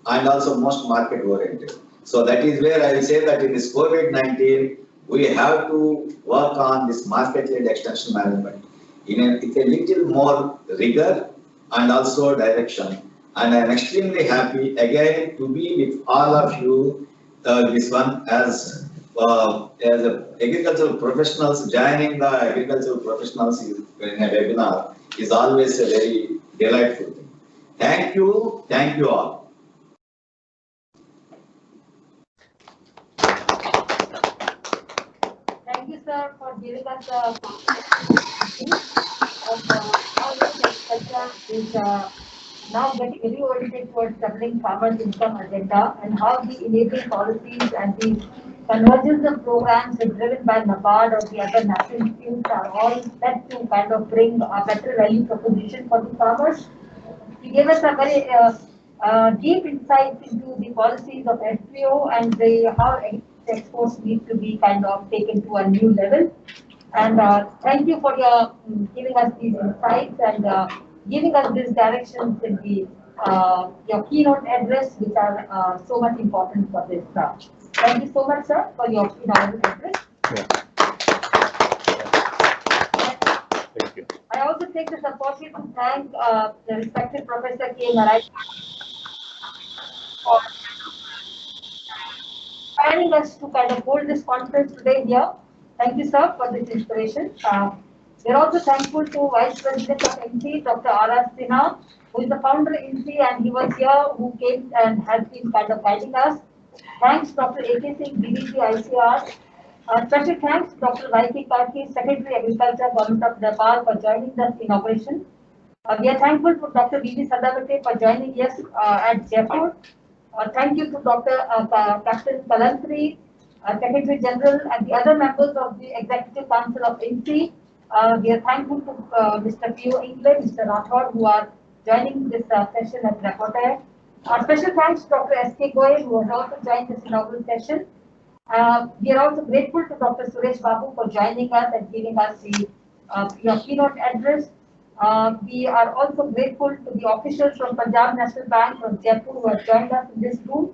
and also most market oriented. So that is where I will say that in this COVID-19, we have to work on this market-led extension management with a little more rigor and also direction. And I am extremely happy again to be with all of you this one as agricultural professionals. Joining the agricultural professionals in a webinar is always a very delightful thing. Thank you all. Thank you, sir, for giving us a how this agriculture is now getting reoriented towards doubling farmers' income agenda, and how the enabling policies and the convergence of programs driven by NABARD or the other national institutes are all set to kind of bring a better value proposition for the farmers. He gave us a very deep insights into the policies of FPO and how exports need to be kind of taken to a new level. And thank you for your giving us these insights and giving us these directions in the your keynote address, which are so much important for this. Thank you so much, sir, for your inaugural address. Thank you. I also take this opportunity to thank the respected Professor K. Narayan for inspiring us to kind of hold this conference today here. Thank you, sir, for this inspiration. We're also thankful to Vice President of MC, Dr. R.R. Sinha, who is the founder of MC, and he was here, who came and has been kind of guiding us. Thanks, Dr. A.K. Singh, DDG ICR. Special thanks to Dr. Y.K. Karki, Secretary Agriculture, Government of Nepal, for joining this inauguration. We are thankful to Dr. V.V. Sadavate for joining us at Jaipur. Thank you to Dr. Captain Kalantri, Secretary General, and the other members of the Executive Council of INSEE. We are thankful to Mr. P.O. England, Mr. Rathod, who are joining this session as rapporteur. Special thanks to Dr. S.K. Goyal, who has also joined this inaugural session. We are also grateful to Dr. Suresh Babu for joining us and giving us the your keynote address. We are also grateful to the officials from Punjab National Bank from Jaipur who have joined us in this room,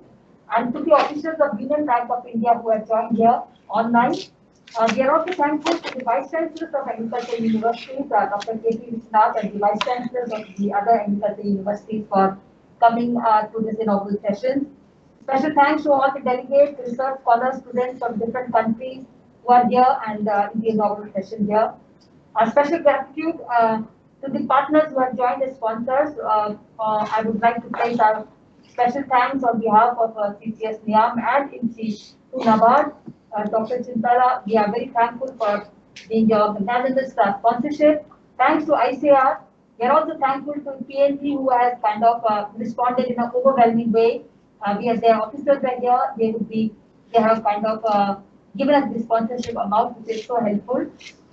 and to the officials of Union Bank of India who have joined here online. We are also thankful to the Vice Chancellors of Agricultural Universities, Dr. K.P. Vishnath, and the Vice Chancellors of the other agricultural universities for coming to this inaugural session. Special thanks to all the delegates, research scholars, students from different countries who are here and in the inaugural session here. A special gratitude to the partners who have joined as sponsors. I would like to place our special thanks on behalf of CCS NIAM and INSEE to NABARD, Dr. Chintala. We are very thankful for being your magnanimous sponsorship. Thanks to ICR. We are also thankful to PNG who has kind of responded in an overwhelming way. Their officers are here. They have kind of given us the sponsorship amount, which is so helpful.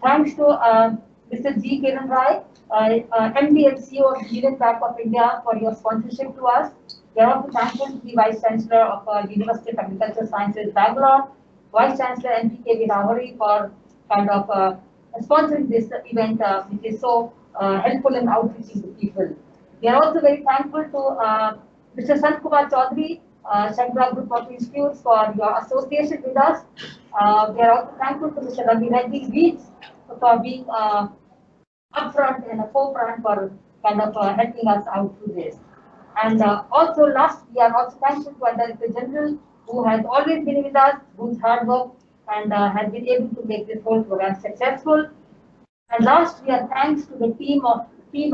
Thanks to Mr. G. Kiran Rai, MD and CEO of Union Bank of India, for your sponsorship to us. We are also thankful to the Vice Chancellor of University of Agricultural Sciences, Bangalore, Vice Chancellor N.P.K. Vinawari, for kind of sponsoring this event, which is so helpful in outreaching to people. We are also very thankful to Mr. Sant Kumar Chaudhary, Shankara Group of Institutes, for your association with us. We are also thankful to Mr. Ravi Reddy Reeds for being upfront and a forefront for kind of helping us out through this. And also last, we are also thankful to our Director General, who has always been with us, whose hard work and has been able to make this whole program successful. And last, we are thanks to the team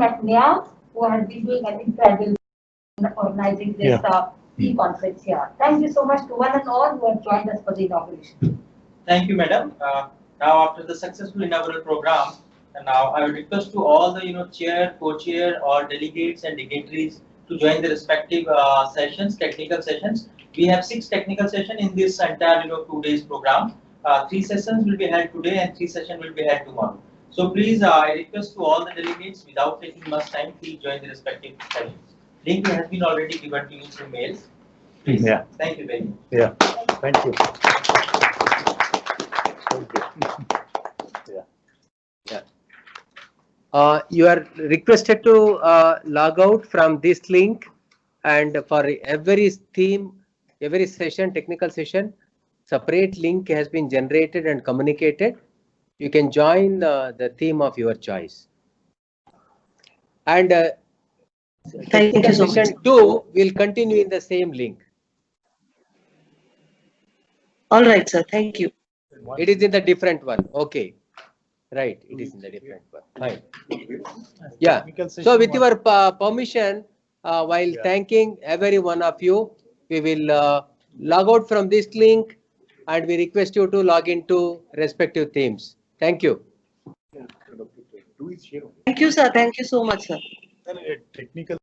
at NIAM, who has been doing an incredible organizing this e-conference here. Thank you so much to one and all who have joined us for the inauguration. Thank you, madam. Now, after the successful inaugural program, and now I would request to all the chair, co-chair, or delegates and dignitaries to join the respective sessions, technical sessions. We have 6 technical sessions in this entire 2 days program. 3 sessions will be held today and 3 sessions will be held tomorrow. So please, I request to all the delegates, without taking much time, please join the respective sessions. Link has been already given to you through mails. Please. Yeah. Thank you very much. Yeah. Thank you. You are requested to log out from this link, and for every theme, every session, technical session, separate link has been generated and communicated. You can join the theme of your choice. And technical session 2 will continue in the same link. All right, sir. Thank you. It is in the different one. Okay. Right. It is in the different one. Fine. Yeah. So with your permission, while thanking every one of you, we will log out from this link, and we request you to log into respective themes. Thank you. Thank you, sir. Thank you so much, sir. Technical.